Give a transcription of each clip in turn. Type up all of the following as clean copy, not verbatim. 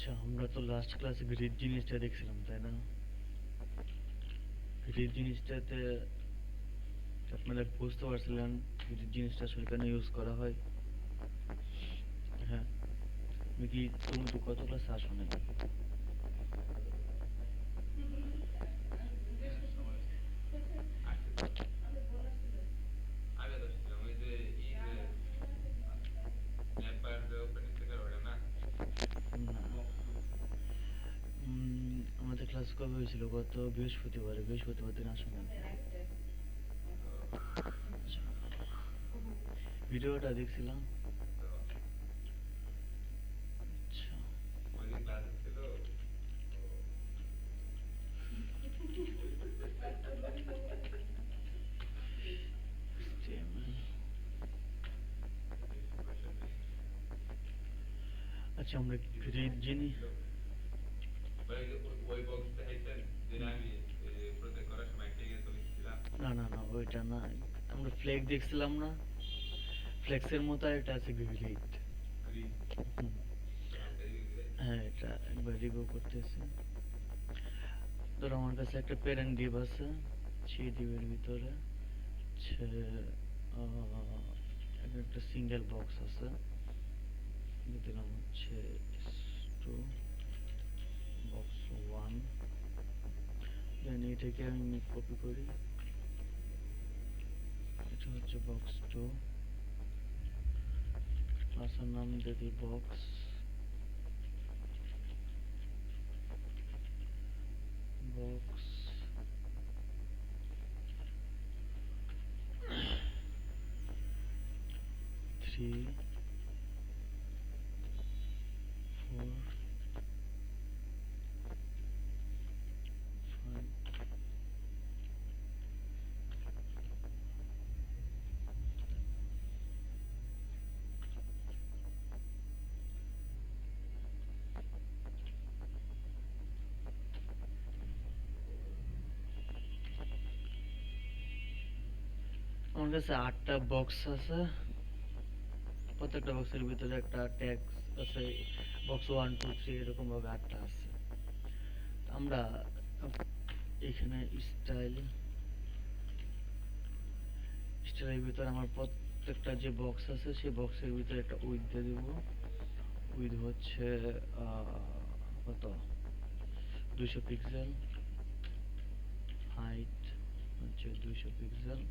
আচ্ছা, আমরা তো লাস্ট ক্লাসে গ্রিড জিনিসটা দেখছিলাম, তাই না? গ্রিড জিনিসটাতে আপনারা বুঝতে পারছিলেন গ্রিড জিনিসটা আসলে কেন ইউজ করা হয়? হ্যাঁ, তুমি তো কত ক্লাসে আসো নাই? না। আমাদের ক্লাস কবে হয়েছিল? গত বৃহস্পতিবারে। বৃহস্পতিবার দিন আসো নাই। আচ্ছা, ভিডিওটা দেখছিলাম। আচ্ছা, HTML। আচ্ছা, আমরা গ্রিড জিনিস না না না, ওইটা না। আমরা ফ্লেক দেখছিলাম না? ফ্লেক্সের মতো একটা আছে গ্রিড। হুম, হ্যাঁ, এটা একবার রিভিউ করতেছি। ধরো আমার কাছে একটা প্যারেন্ট ডিভ আছে, সেই ডিভের ভিতরে হচ্ছে একটা সিঙ্গেল বক্স আছে, দিলাম হচ্ছে টু বক্স ওয়ান। দেন এটাকে আমি কপি করি, এটা হচ্ছে বক্স টু, ক্লাসের নাম দিয়ে দিই box box three four five. আমার কাছে 8টা বক্স আছে, প্রত্যেকটা বক্সের ভিতরে একটা ট্যাগ আছে। বক্স ওয়ান টু থ্রি এরকম ভাবে 8টা আছে। আমরা এখানে স্টাইল স্টাইলের ভিতরে আমার প্রত্যেকটা যে বক্স আছে সেই বক্সের ভিতরে একটা উইথ দিয়ে দিব। উইথ হচ্ছে কত, 200 পিক্সেল। হাইট হচ্ছে 200 পিক্সেল।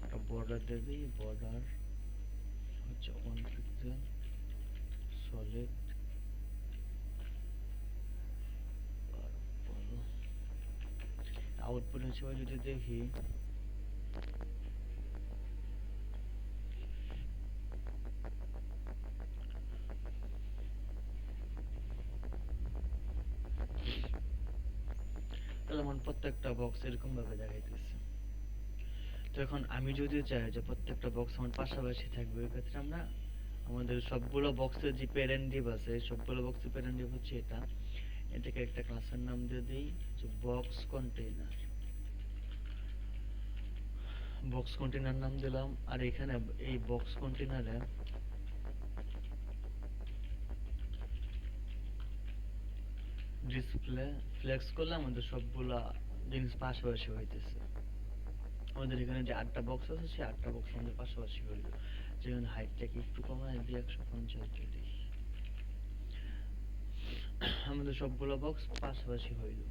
একটা বর্ডার দিয়ে দিই, বর্ডার হচ্ছে 1 পিক্সেল। সলিড আউটপুট হিসেবে যদি দেখি, তাহলে আমার প্রত্যেকটা বক্স এরকম ভাবে দেখাইতেছে। তো এখন আমি যদি চাই যে প্রত্যেকটা বক্স আমার পাশাপাশি থাকবে, ওই ক্ষেত্রে আমরা আমাদের সবগুলো বক্সের যে প্যারেন্ট ডিভ আছে, সবগুলো বক্সের প্যারেন্ট ডিভ হচ্ছে এটা। এটাকে একটা ক্লাসের নাম দিয়ে দিই যে বক্স কন্টেইনার। বক্স কন্টেইনার নাম দিলাম। আর এখানে এই বক্স কন্টেইনারে ডিসপ্লে ফ্লেক্স করলে আমাদের সবগুলা জিনিস পাশাপাশি হইতেছে। আমাদের এখানে যে 8টা বক্স আছে সেই 8টা বক্স আমাদের পাশাপাশি হইল। যেমন হাইটটাকে একটু কমায় দিয়ে 150 দিয়ে দিই, আমাদের সবগুলো বক্স পাশাপাশি হইল।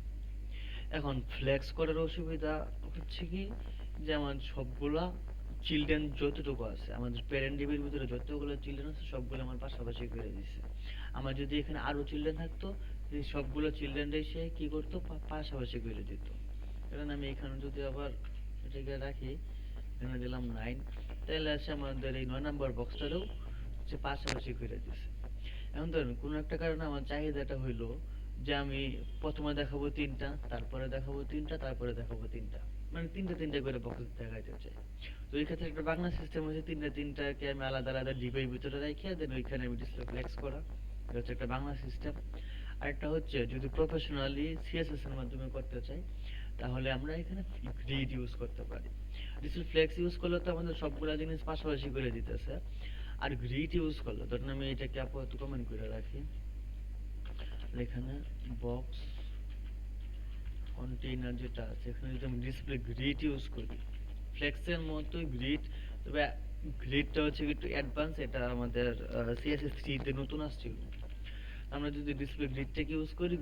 এখন ফ্লেক্স করার অসুবিধা হচ্ছে কি, যে আমার সবগুলা চিলড্রেন যতটুকু আছে, আমাদের প্যারেন্ট ডিবির ভিতরে যতগুলো চিলড্রেন আছে সবগুলো আমার পাশাপাশি করে দিছে। আমার যদি এখানে আরো চিলড্রেন থাকতো, এই সবগুলো চিলড্রেন এসে কি করতো, পাশাপাশি করে দিত। কারণ আমি এখানে যদি আবার এটাকে রাখি, এখানে দিলাম 9, তাহলে আছে আমাদের এই 9 নম্বর বক্সটারও যে পাশাপাশি করে দিছে। এখন ধরুন কোনো একটা কারণে আমার চাহিদাটা হইলো যে আমি প্রথমে দেখাবো 3টা, তারপরে দেখাবো 3টা, তারপরে দেখাবো 3টা, মানে 3টা করে বক্স দেখাইতে চাই। তো এই ক্ষেত্রে একটা বাংলা সিস্টেম হচ্ছে 3টাকে আমি আলাদা আলাদা ডিবের ভিতরে রেখে দেন ওইখানে আমি ডিসপ্লে ফ্লেক্স করা। এটা হচ্ছে একটা বাংলা সিস্টেম। আরেকটা হচ্ছে যদি প্রফেশনালি সিএসএস এর মাধ্যমে করতে চাই, তাহলে আমরা এখানে গ্রিড ইউজ করতে পারি। ডিসপ্লে ফ্লেক্স ইউজ করলে তো আমাদের সবগুলা জিনিস পাশাপাশি করে দিতেছে। আর গ্রিড ইউজ করলে ধরুন আমি এটাকে আপাতত কমেন্ট করে রাখি, আর এখানে বক্স কন্টেইনার যেটা আছে এখানে যদি আমি ডিসপ্লে গ্রিড ইউজ করি, ফ্লেক্সের মতোই গ্রিড, তবে গ্রিডটা হচ্ছে একটু অ্যাডভান্স, এটা আমাদের সিএসএস 3 তে নতুন আসছিল। আমরা যদি ডিসপ্লে গ্রিডটাকে ইউজ করি,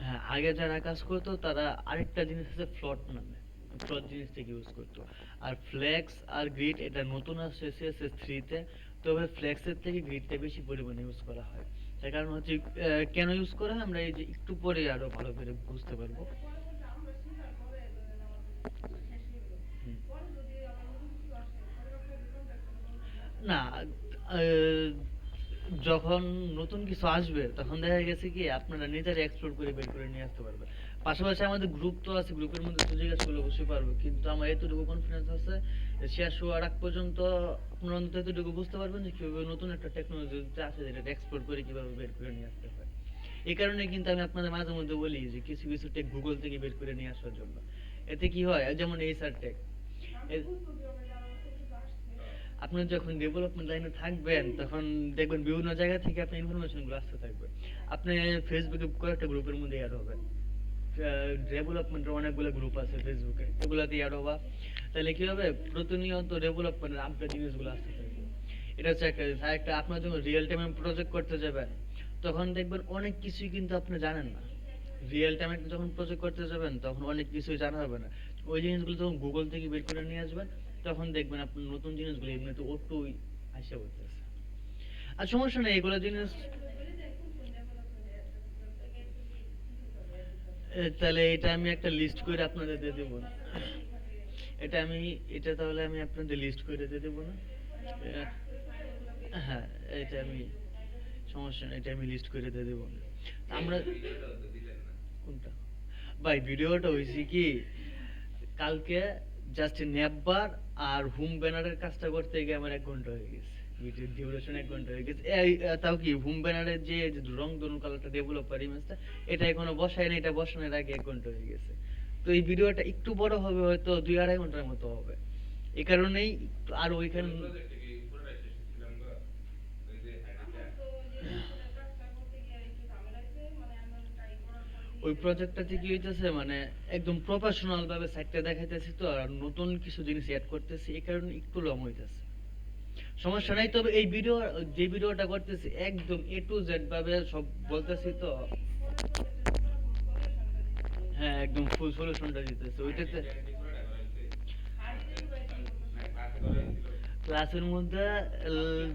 হ্যাঁ, আগে যারা কাজ করতো তারা আরেকটা জিনিস আছে ফ্লট নামে, ফ্লট জিনিসটাকে ইউজ করতো। আর ফ্লেক্স আর গ্রিড এটা নতুন আসছে সিএসএস 3 তে, তবে ফ্লেক্সের থেকে গ্রিডটা বেশি পরিমাণে ইউজ করা হয়। তার কারণ হচ্ছে কেন ইউজ করা হয় আমরা এই যে একটু পরে আরো ভালো করে বুঝতে পারবো। হুম। না, আহ, যখন নতুন কিছু আসবে তখন দেখা গেছে কি আপনারা নিজেরা এক্সপ্লোর করে বের করে নিয়ে আসতে পারবেন। পাশাপাশি আমাদের গ্রুপ তো আছে, গ্রুপের মধ্যে তো জিজ্ঞাসা করলে অবশ্যই পারবো, কিন্তু আমার এতটুকু কনফিডেন্স আছে যে শেষ হওয়ার আগ পর্যন্ত আপনারা অন্তত এতটুকু বুঝতে পারবেন যে কিভাবে নতুন একটা টেকনোলজি আছে যেটা এক্সপ্লোর করে কিভাবে বের করে নিয়ে আসতে হয়। এই কারণে কিন্তু আমি আপনাদের মাঝে মধ্যে বলি যে কিছু কিছু টেক গুগল থেকে বের করে নিয়ে আসার জন্য। এতে কি হয়, যেমন এইচআর টেক, আপনি যখন ডেভেলপমেন্ট লাইনে থাকবেন তখন দেখবেন বিভিন্ন জায়গা থেকে আপনার ইনফরমেশন গুলো আসতে থাকবে। আপনি ফেসবুকে কয়েকটা গ্রুপের মধ্যে অ্যাড হবেন, ডেভেলপমেন্টের অনেকগুলো গ্রুপ আছে ফেসবুকে, এগুলাতে অ্যাড হবা, তাহলে কি হবে প্রতিনিয়ত ডেভেলপমেন্টের আপডেট জিনিসগুলো আসতে থাকবে। এটা হচ্ছে একটা জিনিস। আরেকটা, আপনার যখন রিয়েল টাইমে প্রজেক্ট করতে যাবেন তখন দেখবেন অনেক কিছুই কিন্তু আপনি জানেন না। রিয়েল টাইমে যখন প্রজেক্ট করতে যাবেন তখন অনেক কিছুই জানা হবে না। ওই জিনিসগুলো যখন গুগল থেকে বের করে নিয়ে আসবেন তখন দেখবেন আপনার নতুন জিনিসগুলো এমনিতে অটোই আসে পড়তেছে। আর সমস্যা নেই, এগুলো জিনিস তাহলে এটা আমি একটা লিস্ট করে আপনাদের দিয়ে দেবো না? এটা আমি, এটা তাহলে আমি আপনাদের লিস্ট করে দিয়ে দেবো না? হ্যাঁ, এটা আমি, সমস্যা নেই, এটা আমি লিস্ট করে দিয়ে দেবো না। আমরা কোনটা? ভাই ভিডিওটা হয়েছে কি, কালকে জাস্ট নেপবার আর হোম ব্যানারের কাজটা করতে গিয়ে আমার 1 ঘন্টা হয়ে গেছে। ভিডিও ডিউরেশন 1 ঘন্টা হয়ে গেছে। তাও কি হোম ব্যানারের যে রং ধনু কালারটা ডেভেলপার ইমেজটা, এটা এখনো বসায় না, এটা বসানোর আগে 1 ঘন্টা হয়ে গেছে। তো এই ভিডিওটা একটু বড় হবে, হয়তো 2-2.5 ঘন্টার মতো হবে। এই কারণেই আর ওইখানে ওই প্রজেক্টটাতে কি হইতেছে মানে একদম প্রফেশনাল ভাবে সাইটটা দেখাইতেছি, তো আর নতুন কিছু জিনিস অ্যাড করতেছি, এই কারণে একটু লং হইতেছে। সমস্যা নাই, তবে এই ভিডিও, যে ভিডিওটা করতেছি একদম এ টু জেড ভাবে সব বলতেছি তো। হ্যাঁ, একদম ফুল সলিউশনটা দিতেছে ওইটাতে। ক্লাসের মধ্যে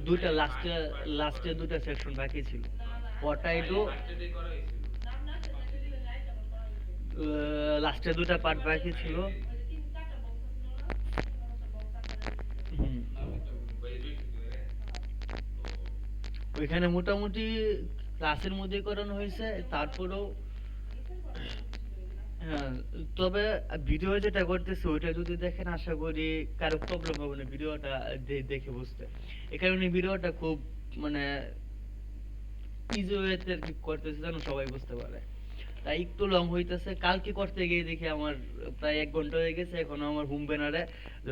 দুইটা লাস্টে, লাস্টে দুটা সেকশন বাকি ছিল। পটাইডো, লাস্টে দুটা পার্ট বাকি ছিল। হুম, ওইখানে মোটামুটি ক্লাসের মধ্যে করানো হয়েছে, তারপরেও হ্যাঁ, তবে ভিডিও যেটা করতেছে ওইটা যদি দেখেন আশা করি কারো প্রবলেম হবে না ভিডিওটা দেখে বুঝতে। এই কারণে ভিডিওটা খুব মানে ইজি ওয়েতে আর কি করতেছে যেন সবাই বুঝতে পারে। তাই একটু লং হইতেছে। কালকে করতে গিয়ে দেখি আমার প্রায় 1 ঘন্টা হয়ে গেছে, এখনো আমার হোম ব্যানারে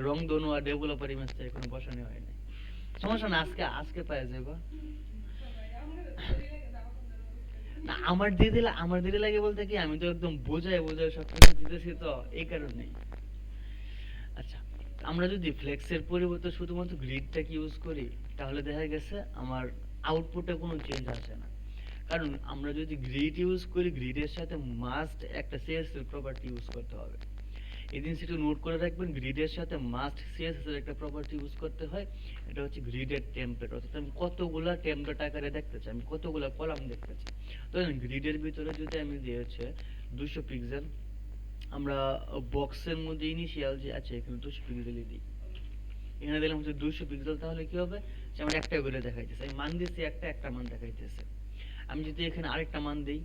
রং ধনু আর ডেভেলপার ইমেজটা এখনো বসানো হয়নি। সমস্যা না, আজকে আজকে পাওয়া যাবে। না, আমার দেরি লাগে বলতে কি আমি তো একদম বোঝায় বোঝায় সবকিছু দিতেছি তো, এই কারণেই। আচ্ছা, আমরা যদি ফ্লেক্সের পরিবর্তে শুধুমাত্র গ্রিডটাকে ইউজ করি তাহলে দেখা গেছে আমার আউটপুটে কোনো চেঞ্জ আসে না। কারণ আমরা যদি গ্রিড ইউজ করি গ্রিডের সাথে মাস্ট একটা সিএসএস এর প্রপার্টি ইউজ করতে হবে। এই জিনিসটা একটু নোট করে রাখবেন, গ্রিডের সাথে মাস্ট সিএসএস এর একটা প্রপার্টি ইউজ করতে হয়। এটা হচ্ছে গ্রিডের টেমপ্লেট, অর্থাৎ আমি কতগুলা টেমপ্লেট আকারে দেখতে চাই, আমি কতগুলা কলাম দেখতে চাই। তো গ্রিডের ভিতরে যদি আমি দিয়েছে 200 পিক্সেল, আমরা বক্সের মধ্যে ইনিশিয়াল যে আছে এখানে 200 পিক্সেলই দিই। এখানে দিলাম হচ্ছে 200 পিক্সেল, তাহলে কি হবে যে আমার একটা করে দেখাইতেছে, আমি মান দিয়েছি একটা, একটা মান দেখাইতেছে। আমি যদি এখানে আরেকটা মান দেই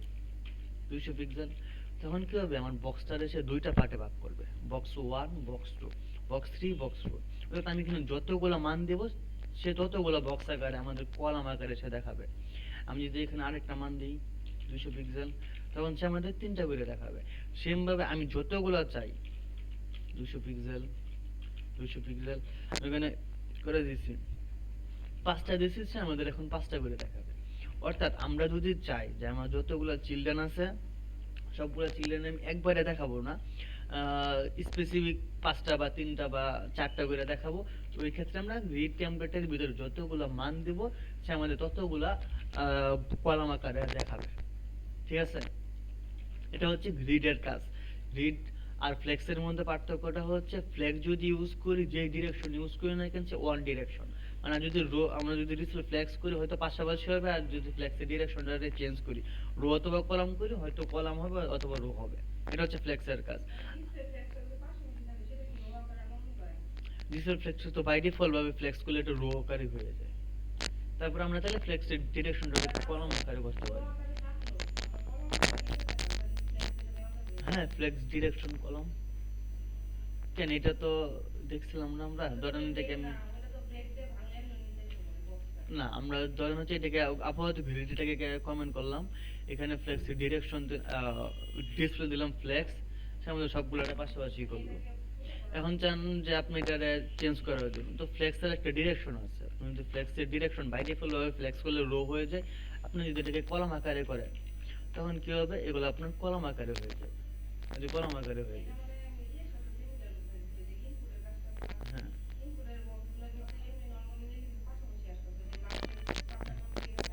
200 পিক্সেল, তখন কি হবে আমার বক্সটা এসে দুইটা পার্টে ভাগ করবে, বক্স 1, বক্স 2, বক্স 3, বক্স 4। অর্থাৎ আমি এখানে যতগুলো মান দেব সে ততগুলো বক্স আকারে আমাদের কলাম আকারে সে দেখাবে। আমি যদি এখানে আরেকটা মান দিই 200 পিক্সেল, তখন সে আমাদের তিনটা করে দেখাবে। সেম ভাবে আমি যতগুলো চাই 200 পিক্সেল, 200 পিক্সেল ওখানে করে দিচ্ছি, 5টা দিচ্ছি, সে আমাদের এখন 5টা করে দেখাবে। অর্থাৎ আমরা যদি চাই যে আমার যতগুলো চিলড্রেন আছে সবগুলো চিলড্রেন আমি একবারে দেখাবো না, স্পেসিফিক 5টা বা 3টা বা 4টা করে দেখাবো। তো ওই ক্ষেত্রে আমরা গ্রিড টেমপ্লেটের ভিতরে যতগুলো মান দিব সে আমাদের ততগুলা কলাম আকারে দেখাবে। ঠিক আছে, এটা হচ্ছে গ্রিডের কাজ। গ্রিড আর ফ্লেক্সের মধ্যে পার্থক্যটা হচ্ছে ফ্লেক্স যদি ইউজ করি, যে ডিরেকশন ইউজ করি না কেন সে ওয়ান ডিরেকশন, মানে যদি রো আমরা যদি ডিসপ্লে ফ্লেক্স করি হয়তো পাশাপাশি হবে, আর যদি ফ্লেক্সের ডিরেকশনটা চেঞ্জ করি রো অথবা কলাম করি হয়তো কলাম হবে অথবা রো হবে। এটা হচ্ছে ফ্লেক্সের কাজ। ডিসপ্লে ফ্লেক্স তো বাই ডিফল্ট ভাবে ফ্লেক্স করলে এটা রো আকারে হয়ে যায়। তারপর আমরা তাহলে ফ্লেক্সের ডিরেকশনটা কলাম আকারে করতে পারি। হ্যাঁ, ফ্লেক্স ডিরেকশন কলাম কেন, এটা তো দেখছিলাম না আমরা, ধরেন এটাকে আমি না আমরা ধরেন হচ্ছে এটাকে আপাতত ভিডিওটাকে কমেন্ট করলাম, এখানে ফ্লেক্স ডিরেকশন ডিসপ্লে দিলাম ফ্লেক্স, সে আমাদের সবগুলো পাশাপাশি করলো। এখন চান যে আপনি এটা চেঞ্জ করার জন্য, তো ফ্লেক্সের একটা ডিরেকশন আছে, আপনি যদি ফ্লেক্সের ডিরেকশন বাই ডিফল্ট ভাবে ফ্লেক্স করলে রো হয়ে যায়, আপনি যদি এটাকে কলাম আকারে করেন তখন কি হবে, এগুলো আপনার কলাম আকারে হয়ে যায়, যদি কলাম আকারে হয়ে যায়। হ্যাঁ,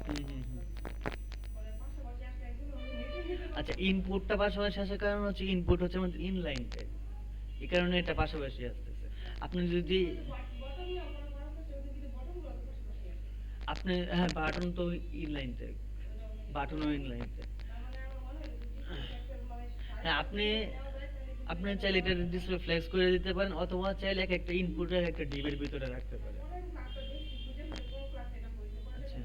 হুম হুম হুম। আচ্ছা, ইনপুটটা পাশাপাশি আসার কারণ হচ্ছে ইনপুট হচ্ছে আমাদের ইনলাইন টাইপ, এই কারণে এটা পাশাপাশি আসতেছে। আপনি যদি আপনি হ্যাঁ বাটন তো ইনলাইন টাইপ, বাটনও ইনলাইন টাইপ। হ্যাঁ, আপনি আপনি চাইলে এটা ডিসপ্লে ফ্লেক্স করে দিতে পারেন অথবা চাইলে এক একটা ইনপুটের একটা ডিবের ভিতরে রাখতে পারেন। আচ্ছা,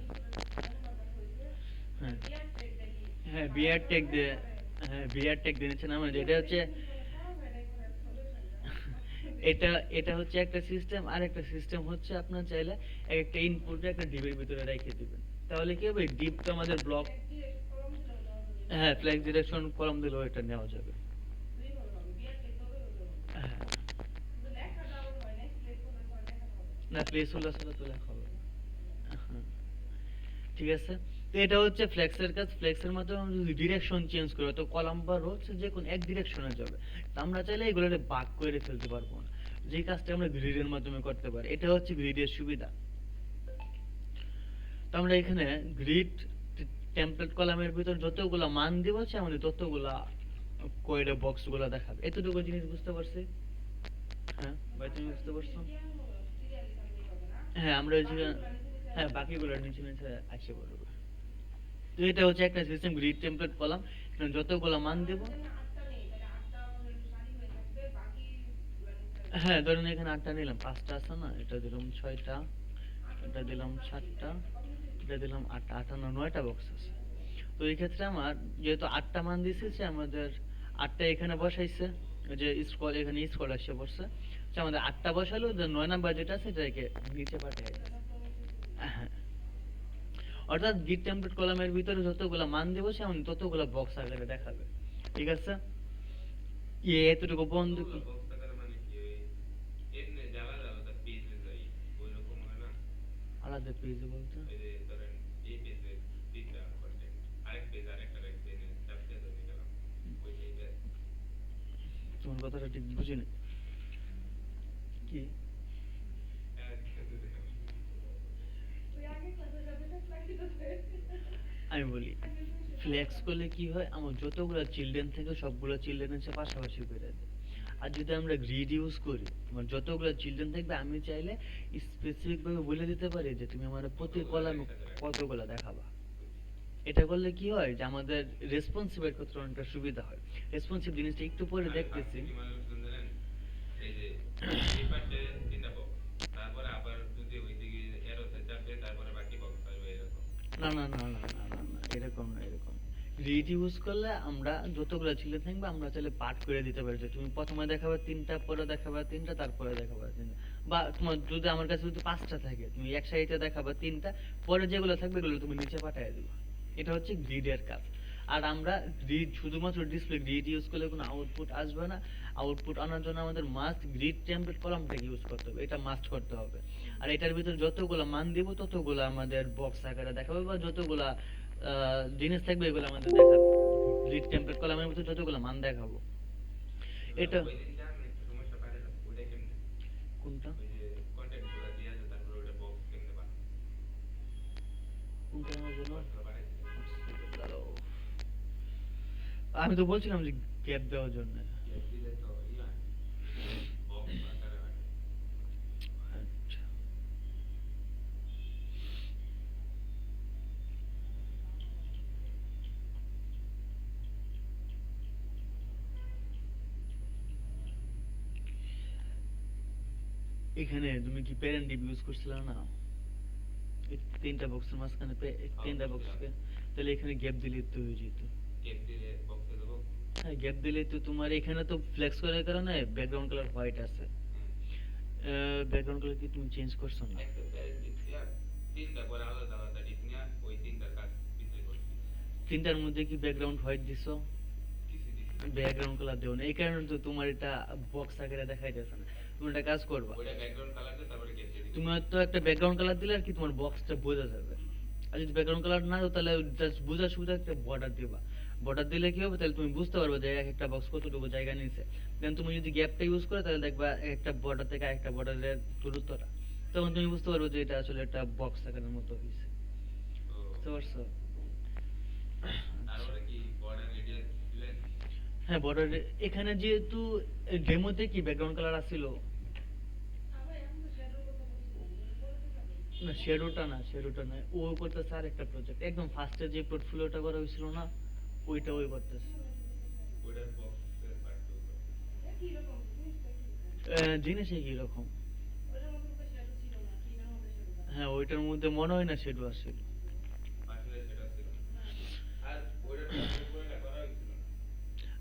হ্যাঁ হ্যাঁ বিআর টেক দিয়ে, হ্যাঁ বিআর টেক দিয়েছেন আমার, এটা হচ্ছে এটা এটা হচ্ছে একটা সিস্টেম, আর একটা সিস্টেম হচ্ছে আপনার চাইলে এক একটা ইনপুটে একটা ডিবের ভিতরে রেখে দিবেন, তাহলে কি হবে ডিপ তো আমাদের ব্লক। হ্যাঁ, ফ্ল্যাগ ডিরেকশন কলম দিলেও এটা নেওয়া যাবে। হ্যাঁ, না প্লেস হলে আসলে তো লেখা হবে না। হ্যাঁ, ঠিক আছে। তো এটা হচ্ছে ফ্লেক্সের কাজ, ফ্লেক্সের মাধ্যমে আমরা যদি ডিরেকশন চেঞ্জ করি তো কলাম বা রো যে কোনো এক ডিরেকশনে যাবে, তো আমরা চাইলে এগুলোকে ভাগ করে ফেলতে পারবো না, যে কাজটা আমরা গ্রিডের মাধ্যমে করতে পারি, এটা হচ্ছে গ্রিডের সুবিধা। তো আমরা এখানে গ্রিড টেমপ্লেট কলামের ভিতর যতগুলা মান দিব সে আমাদের ততগুলা কোডে বক্স গুলা দেখাবে, এতটুকু জিনিস বুঝতে পারছি। হ্যাঁ ভাই, তুমি বুঝতে পারছো? হ্যাঁ আমরা ওই যে হ্যাঁ বাকিগুলো নিচে নিচে আসে পড়বে। তো এটা হচ্ছে একটা সিস্টেম গ্রিড টেমপ্লেট কলাম, যতগুলো মান দেব। হ্যাঁ ধরেন এখানে 8টা নিলাম, 5টা আছে না, এটা দিলাম 6টা, এটা দিলাম 7টা, এটা দিলাম 8টা, 8 আর 9টা বক্স আছে। তো এই ক্ষেত্রে আমার যেহেতু 8টা মান দিয়েছে সে আমাদের 8টা এখানে বসাইছে, ওই যে স্ক্রল এখানে স্ক্রল আসে পড়ছে, সে আমাদের 8টা বসালো, যে 9 নাম্বার যেটা আছে সেটাকে নিচে পাঠিয়ে দিছে। হ্যাঁ, অর্থাৎ গিট টেমপ্লেট কলামের ভিতরে যতগুলো মান দেবো সে আমাদের ততগুলো বক্স আকারে দেখাবে। ঠিক আছে, এতটুকু বন্ধ কি আলাদা পেজ বলতে? তোমার কথাটা ঠিক বুঝিনি কি। আমি বলি ফ্লেক্স করলে কি হয়, আমার যতগুলো চিলড্রেন থেকে সবগুলো চিলড্রেনের সাথে পাশাপাশি করে দেয়। আর যদি আমরা গ্রিড ইউজ করি, আমার যতগুলো চিলড্রেন থাকবে আমি চাইলে স্পেসিফিক ভাবে বলে দিতে পারি যে তুমি আমার প্রতি কলামে কতগুলো দেখাবা। এটা করলে কি হয় যে আমাদের রেসপন্সিভ এর ক্ষেত্রে অনেকটা সুবিধা হয়। রেসপন্সিভ জিনিসটা একটু পরে দেখতেছি। না না না না না না না, এরকম না এরকম। গ্রিড ইউজ করলে আমরা যতগুলো চিলে থাকবে আমরা চাইলে পার্ট করে দিতে পারি, যে তুমি প্রথমে দেখাবে 3টা, পরে দেখাবে 3টা, তারপরে দেখাবে 3টা। বা তোমার যদি আমার কাছে যদি 5টা থাকে তুমি এক সাইডে দেখাবে 3টা, পরে যেগুলো থাকবে এগুলো তুমি নিচে পাঠিয়ে দিবে। এটা হচ্ছে গ্রিডের কাজ। আর আমরা গ্রিড শুধুমাত্র ডিসপ্লে গ্রিড ইউজ করলে কোনো আউটপুট আসবে না। আউটপুট আনার জন্য আমাদের মাস্ট গ্রিড টেমপ্লেট কলামটাকে ইউজ করতে হবে, এটা মাস্ট করতে হবে। আর এটার ভিতরে যতগুলো মান দিব ততগুলো আমাদের বক্স আকারে দেখাবে, বা যতগুলা জিনিস থাকবে এগুলো আমাদের দেখাবে। গ্রিড টেমপ্লেট কলামের ভিতরে যতগুলো মান দেখাবো এটা। কোনটা কোনটা আমার জন্য? দাঁড়াও। আমি তো বলছিলাম যে গ্যাপ দেওয়ার জন্য। আচ্ছা, এখানে তুমি কি প্যারেন্ট ডিপ ইউজ করছিলে না? এই তিনটা বক্সের মাঝখানে তিনটা বক্সকে, তাহলে এখানে গ্যাপ দিলে তো হয়ে যেত। হ্যাঁ, গ্যাপ দিলে তো তোমার এখানে তো ফ্লেক্স করার কারণে ব্যাকগ্রাউন্ড কালার হোয়াইট আছে। ব্যাকগ্রাউন্ড কালার কি তুমি চেঞ্জ করছো না? তিনটার মধ্যে কি ব্যাকগ্রাউন্ড হোয়াইট দিছো? ব্যাকগ্রাউন্ড কালার দেও না, এই কারণে তো তোমার এটা বক্স আকারে দেখাইতেছে না। তুমি একটা কাজ করবা, তুমি হয়তো একটা ব্যাকগ্রাউন্ড কালার দিলে আর কি তোমার বক্সটা বোঝা যাবে। আর যদি ব্যাকগ্রাউন্ড কালার না দাও তাহলে জাস্ট বোঝার সুবিধা একটা বর্ডার দিবা। বর্ডার দিলে কি হবে, তাহলে তুমি বুঝতে পারবে যে এক একটা বক্স কতটুকু জায়গা নিয়েছে। দেন তুমি যদি গ্যাপটা ইউজ করো তাহলে দেখবা একটা বর্ডার থেকে আরেকটা বর্ডারের দূরত্বটা, তখন তুমি বুঝতে পারবে যে এটা আসলে একটা বক্স আকারের মতো হয়েছে। বুঝতে পারছো? হ্যাঁ, বর্ডার এখানে যেহেতু ডেমোতে কি ব্যাকগ্রাউন্ড কালার আসছিল না, শ্যাডোটা না, ও করতেছে আর একটা প্রজেক্ট একদম ফার্স্টে যে পোর্টফোলিওটা করা হয়েছিল না, ওইটা ওই করতেছে। জিনিস কি রকম? হ্যাঁ, ওইটার মধ্যে মনে হয় না শ্যাডো আসছিল।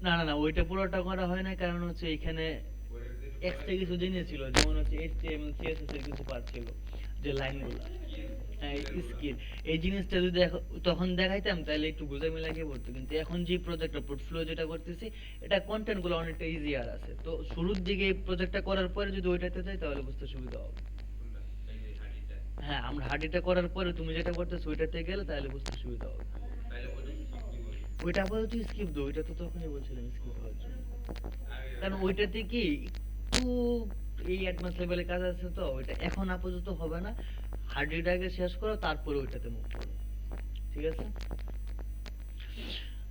না না না, ওইটা পুরোটা করা হয় না, কারণ হচ্ছে এখানে এক্সট্রা কিছু জিনিস ছিল, যেমন হচ্ছে HTML CSS এর কিছু পার্ট ছিল, যে লাইনগুলো। হ্যাঁ, স্কিল, এই জিনিসটা যদি তখন দেখাইতাম তাহলে একটু গোজামি লাগিয়ে পড়তো, কিন্তু এখন যে প্রজেক্টটা পোর্টফোলিও যেটা করতেছি, এটা কন্টেন্ট গুলো অনেকটা ইজিয়ার আছে, তো শুরুর দিকে এই প্রজেক্টটা করার পরে যদি ওইটাতে যাই তাহলে বুঝতে সুবিধা হবে। হ্যাঁ, আমরা হার্ডিটা করার পরে তুমি যেটা করতেছো ওইটাতে গেলে তাহলে বুঝতে সুবিধা হবে। ওইটা আপাতত স্কিপ দাও, ওইটা তো তখনই বলছিলাম স্কিপ হওয়ার জন্য। কারণ ওইটাতে কি একটু এই অ্যাডভান্স লেভেলের কাজ আছে, তো ওইটা এখন আপাতত হবে না। হার্ডডিটা আগে শেষ করো, তারপরে ওইটাতে মুভ করো। ঠিক আছে?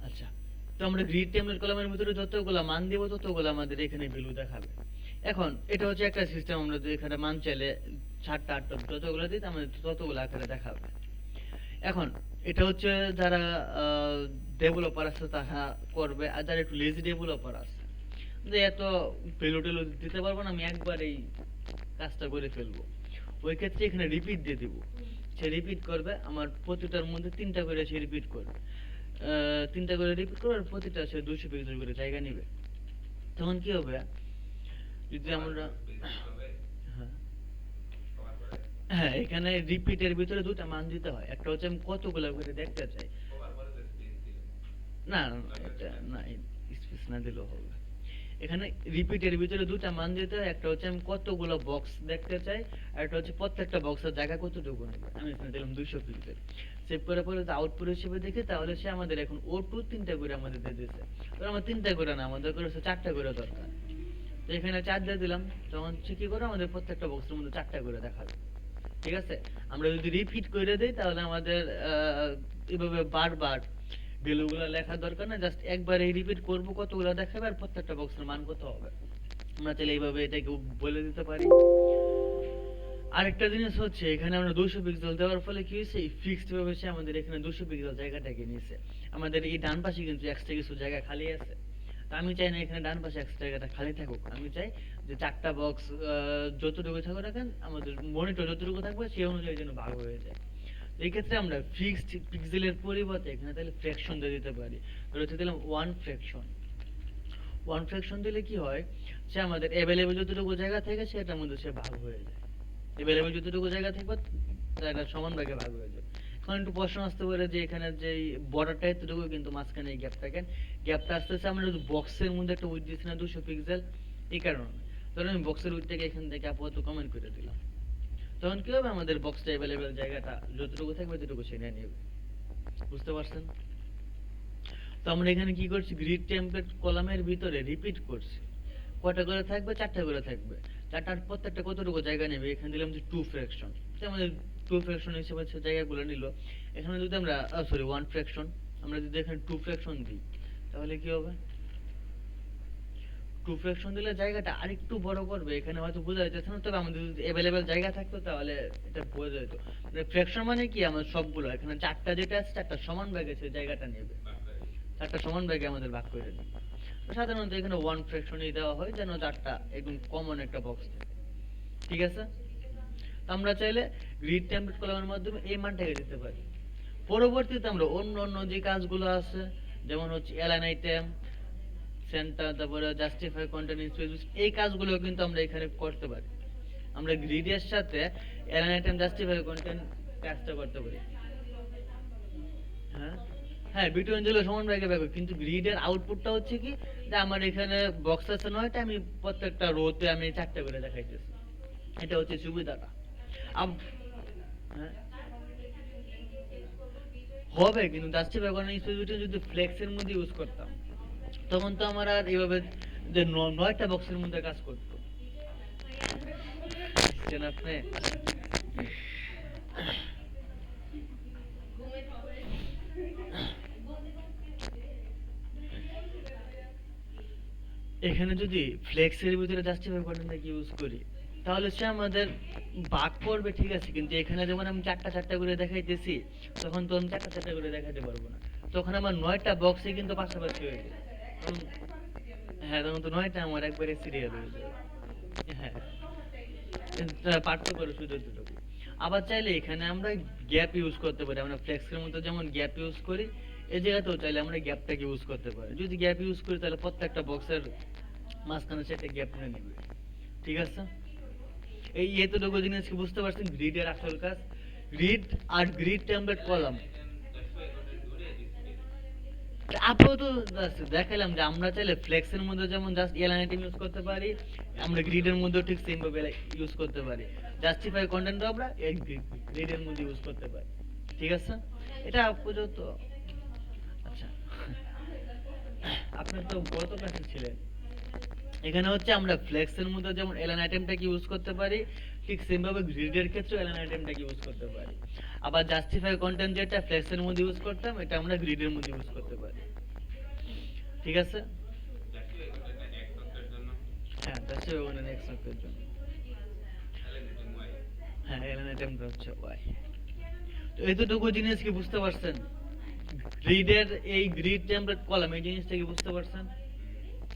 আচ্ছা, তো আমরা গ্রিড টেমপ্লেট কলামের ভিতরে যতগুলা মান দিব ততগুলো আমাদের এখানে ভ্যালু দেখাবে। এখন এটা হচ্ছে একটা সিস্টেম, আমরা যদি এখানে মান চাইলে 7টা 8টা যতগুলো দিই আমাদের ততগুলো আকারে দেখাবে। এখন এটা হচ্ছে যারা ডেভেলপার আছে তারা করবে, আর যারা একটু লেজি ডেভেলপার আছে যে এত পেলো টেলো দিতে পারবো না, আমি একবার এই কাজটা করে ফেলবো, ওই ক্ষেত্রে এখানে রিপিট দিয়ে দিব। সে রিপিট করবে, আমার প্রতিটার মধ্যে 3টা করে সে রিপিট করবে। 3টা করে রিপিট করবে, আর প্রতিটা সে 200 পিক্সেল করে জায়গা নিবে। তখন কি হবে, যদি আমরা হ্যাঁ হ্যাঁ, এখানে রিপিটের ভিতরে দুটা মান দিতে হয়, একটা হচ্ছে আমি কতগুলো করে দেখতে চাই। না না, এটা না, স্পেস না দিলেও হবে। এখানে রিপিটের ভিতরে দুটা মান দিতে হয়, একটা হচ্ছে আমি কতগুলো বক্স দেখতে চাই, আর একটা হচ্ছে প্রত্যেকটা বক্সের জায়গা কতটুকু নেবে। আমি এখানে দিলাম 200 পিক্সেল। সেভ করে পরে আউটপুট হিসেবে দেখি, তাহলে সে আমাদের এখন O2 3টা করে আমাদের দিয়ে দিয়েছে। তো আমার 3টা করে না, আমাদের করে 4টা করে দরকার। তো এখানে 4 দিয়ে দিলাম, তখন সে কি করে আমাদের প্রত্যেকটা বক্সের মধ্যে 4টা করে দেখাবে। ঠিক আছে? আমরা যদি রিপিট করে দেই তাহলে আমাদের এভাবে বারবার ভ্যালু গুলা লেখার দরকার না, জাস্ট একবারে রিপিট করব কতগুলো দেখাবে আর প্রত্যেকটা বক্সের মান কত হবে। আমরা চাইলে এইভাবে এটাকে বলে দিতে পারি। আরেকটা জিনিস হচ্ছে, এখানে আমরা 200 পিক্সেল দেওয়ার ফলে কি হয়েছে, ফিক্সড ভাবে সে আমাদের এখানে 200 পিক্সেল জায়গাটাকে নিয়েছে। আমাদের এই ডান পাশে কিন্তু এক্সট্রা কিছু জায়গা খালি আছে। তো আমি চাই না এখানে ডান পাশে এক্সট্রা জায়গাটা খালি থাকুক, আমি চাই যে 4টা বক্স যতটুকু থাকুক না কেন, আমাদের মনিটর যতটুকু থাকবে সেই অনুযায়ী যেন ভাগ হয়ে যায়। এই ক্ষেত্রে আমরা ফিক্সড পিক্সেলের পরিবর্তে এখানে তাহলে ফ্র্যাকশন দিয়ে দিতে পারি। ধরো হচ্ছে দিলাম 1 ফ্র্যাকশন। 1 ফ্র্যাকশন দিলে কি হয়, সে আমাদের অ্যাভেলেবল যতটুকু জায়গা থাকে সেটার মধ্যে সে ভাগ হয়ে যায়। অ্যাভেলেবল যতটুকু জায়গা থাকবে তার সমান ভাগে ভাগ হয়ে যায়। কারণ একটু প্রশ্ন আসতে পারে যে এখানে যে বর্ডারটা এতটুকু কিন্তু মাঝখানে এই গ্যাপটা কেন, গ্যাপটা আসতেছে আমরা যদি বক্সের মধ্যে একটা উইডথ দিচ্ছি না 200 পিক্সেল, এই কারণে। ধরুন আমি বক্সের উইডথটাকে এখান থেকে আপাতত কমেন্ট করে দিলাম, তখন কি হবে আমাদের বক্সটা অ্যাভেলেবেল জায়গাটা যতটুকু থাকবে ততটুকু সে নিয়ে নেবে। বুঝতে পারছেন? তো আমরা এখানে কি করছি, গ্রিড টেমপ্লেট কলামের ভিতরে রিপিট করছি। কয়টা করে থাকবে? 4টা করে থাকবে। 4টার প্রত্যেকটা কতটুকু জায়গা নেবে? এখানে দিলাম যে 2 ফ্র্যাকশন, আমাদের 2 ফ্র্যাকশন হিসেবে হচ্ছে জায়গাগুলো নিল। এখানে যদি আমরা সরি 1 ফ্র্যাকশন, আমরা যদি এখানে 2 ফ্র্যাকশন দিই তাহলে কি হবে? 2 ফ্র্যাকশন দিলে জায়গাটা আরেকটু বড় করবে। এখানে হয়তো বোঝা যাচ্ছে না, তবে আমাদের যদি অ্যাভেলেবেল জায়গা থাকতো তাহলে এটা বোঝা যেত। মানে ফ্র্যাকশন মানে কি, আমার সবগুলো এখানে 4টা যেটা আছে 4টা সমান ভাগে সে জায়গাটা নেবে, 4টা সমান ভাগে আমাদের ভাগ করে নেবে। সাধারণত এখানে 1 ফ্র্যাকশনই দেওয়া হয় যেন 4টা একদম কমন একটা বক্স থাকে। ঠিক আছে? তো আমরা চাইলে গ্রিড টেমপ্লেট কলামের মাধ্যমে এই মানটাকে দিতে পারি। পরবর্তীতে আমরা অন্য অন্য যে কাজগুলো আছে, যেমন হচ্ছে অ্যালাইন আইটেম, সেন্টার, তারপরে জাস্টিফাই কন্টেন্ট স্পেস, এই কাজগুলো কিন্তু আমরা এখানে করতে পারি। আমরা গ্রিডের সাথে অ্যালাইন আইটেম, জাস্টিফাই কন্টেন্ট কাজটা করতে পারি। হ্যাঁ হ্যাঁ, বিটুইন দিলে সমান ভাগে ভাগ, কিন্তু গ্রিডের আউটপুটটা হচ্ছে কি, যে আমার এখানে বক্স আছে 9টা, আমি প্রত্যেকটা রোতে আমি 4টা করে দেখাইতেছি। এটা হচ্ছে সুবিধাটা। হ্যাঁ হবে, কিন্তু জাস্টিফাই কন্টেন্ট স্পেস যদি ফ্লেক্সের মধ্যে ইউজ করতাম তখন তো আমার আর এইভাবে যে 9টা বক্সের মধ্যে কাজ করতো। বুঝছেন আপনি? এখানে যদি ফ্লেক্সের ভিতরে জাস্টিফাই বাটনটাকে ইউজ করি তাহলে সে আমাদের ভাগ করবে, ঠিক আছে, কিন্তু এখানে যেমন আমি 4টা করে দেখাইতেছি, তখন তো আমি 4টা করে দেখাতে পারবো না। তখন আমার 9টা বক্সে কিন্তু পাশাপাশি হয়ে যাবে। হ্যাঁ, তখন তো 9টা আমার একবারে সিরিয়াল হয়ে যাবে। হ্যাঁ, পার্থক্য করে শুধু এতটুকু। আবার চাইলে এখানে আমরা গ্যাপ ইউজ করতে পারি। আমরা ফ্লেক্সের মধ্যে যেমন গ্যাপ ইউজ করি, এই জায়গাতেও চাইলে আমরা গ্যাপটাকে ইউজ করতে পারি। যদি গ্যাপ ইউজ করি তাহলে প্রত্যেকটা বক্সের মাঝখানে সেটা গ্যাপ নিয়ে নিবে। ঠিক আছে? এই এতটুকু জিনিস কি বুঝতে পারছেন গ্রিডের আসল কাজ? গ্রিড আর গ্রিড টেমপ্লেট কলাম আপাতত দেখালাম যে আমরা চাইলে ফ্লেক্সের মধ্যে যেমন জাস্ট এলাইন আইটেম ইউজ করতে পারি, আমরা গ্রিডের মধ্যে ঠিক সেম ভাবে ইউজ করতে পারি। জাস্টিফাই কন্টেন্টও আমরা এই গ্রিডের মধ্যে ইউজ করতে পারি। ঠিক আছে? এটা আপাতত। আচ্ছা, আপনি তো গত ক্লাসে ছিলেন। এখানে হচ্ছে আমরা ফ্লেক্সের মধ্যে যেমন এলাইন আইটেমটাকে ইউজ করতে পারি, ঠিক সেম ভাবে গ্রিডের ক্ষেত্রে এলাইন আইটেমটাকে ইউজ করতে পারি। আবার জাস্টিফাই কন্টেন্ট যেটা ফ্লেক্সের মধ্যে ইউজ করতাম, এটা আমরা গ্রিডের মধ্যে ইউজ করতে পারি। ঠিক আছে? হ্যাঁ, জাস্টিফাই কন্টেন্ট এক্স অক্ষের জন্য। হ্যাঁ, এলাইন আইটেমটা হচ্ছে ওয়াই। তো এতটুকু জিনিস কি বুঝতে পারছেন? গ্রিডের এই গ্রিড টেমপ্লেট কলাম এই জিনিসটা কি বুঝতে পারছেন?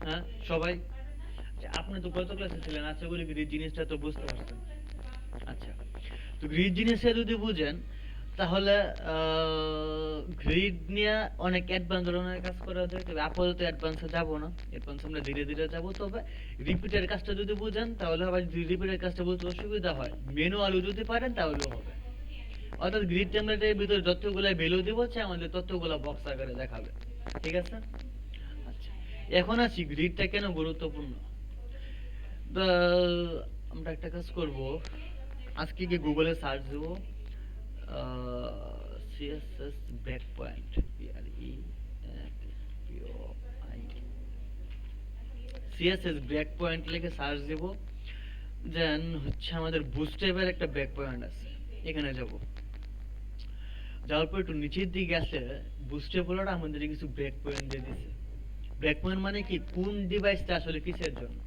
হ্যাঁ সবাই? আপনি তো গত ক্লাসে ছিলেন, আশা করি গ্রিড জিনিসটা তো বুঝতে পারছেন। আচ্ছা, তো গ্রিড জিনিসটা যদি বুঝেন তাহলে গ্রিড নিয়ে অনেক অ্যাডভান্স ধরনের কাজ করা যায়, তবে আপাতত অ্যাডভান্সে যাব না, অ্যাডভান্স আমরা ধীরে ধীরে যাব। তবে রিপিটের কাজটা যদি বুঝেন তাহলে আবার রিপিটের কাজটা বুঝতে অসুবিধা হয়, ম্যানুয়ালি যদি পারেন তাহলেও হবে। অর্থাৎ গ্রিড টেমপ্লেটের ভিতরে যতগুলো ভ্যালু দিব হচ্ছে আমাদের ততগুলো বক্স আকারে দেখাবে। ঠিক আছে? আচ্ছা, এখন আসি গ্রিডটা কেন গুরুত্বপূর্ণ। তো আমরা একটা কাজ করব, আজকে গিয়ে গুগলে সার্চ দেব CSS break point, CSS break point লিখে সার্চ দেব। দেন হচ্ছে আমাদের বুস্টেপের একটা ব্রেক পয়েন্ট আছে, এখানে যাব। যাওয়ার পর একটু নিচের দিকে আসলে বুস্টেপের আমাদের কিছু ব্রেক পয়েন্ট দিয়ে দিছে। ব্রেক পয়েন্ট মানে কি, কোন ডিভাইসটা আসলে কিসের জন্য।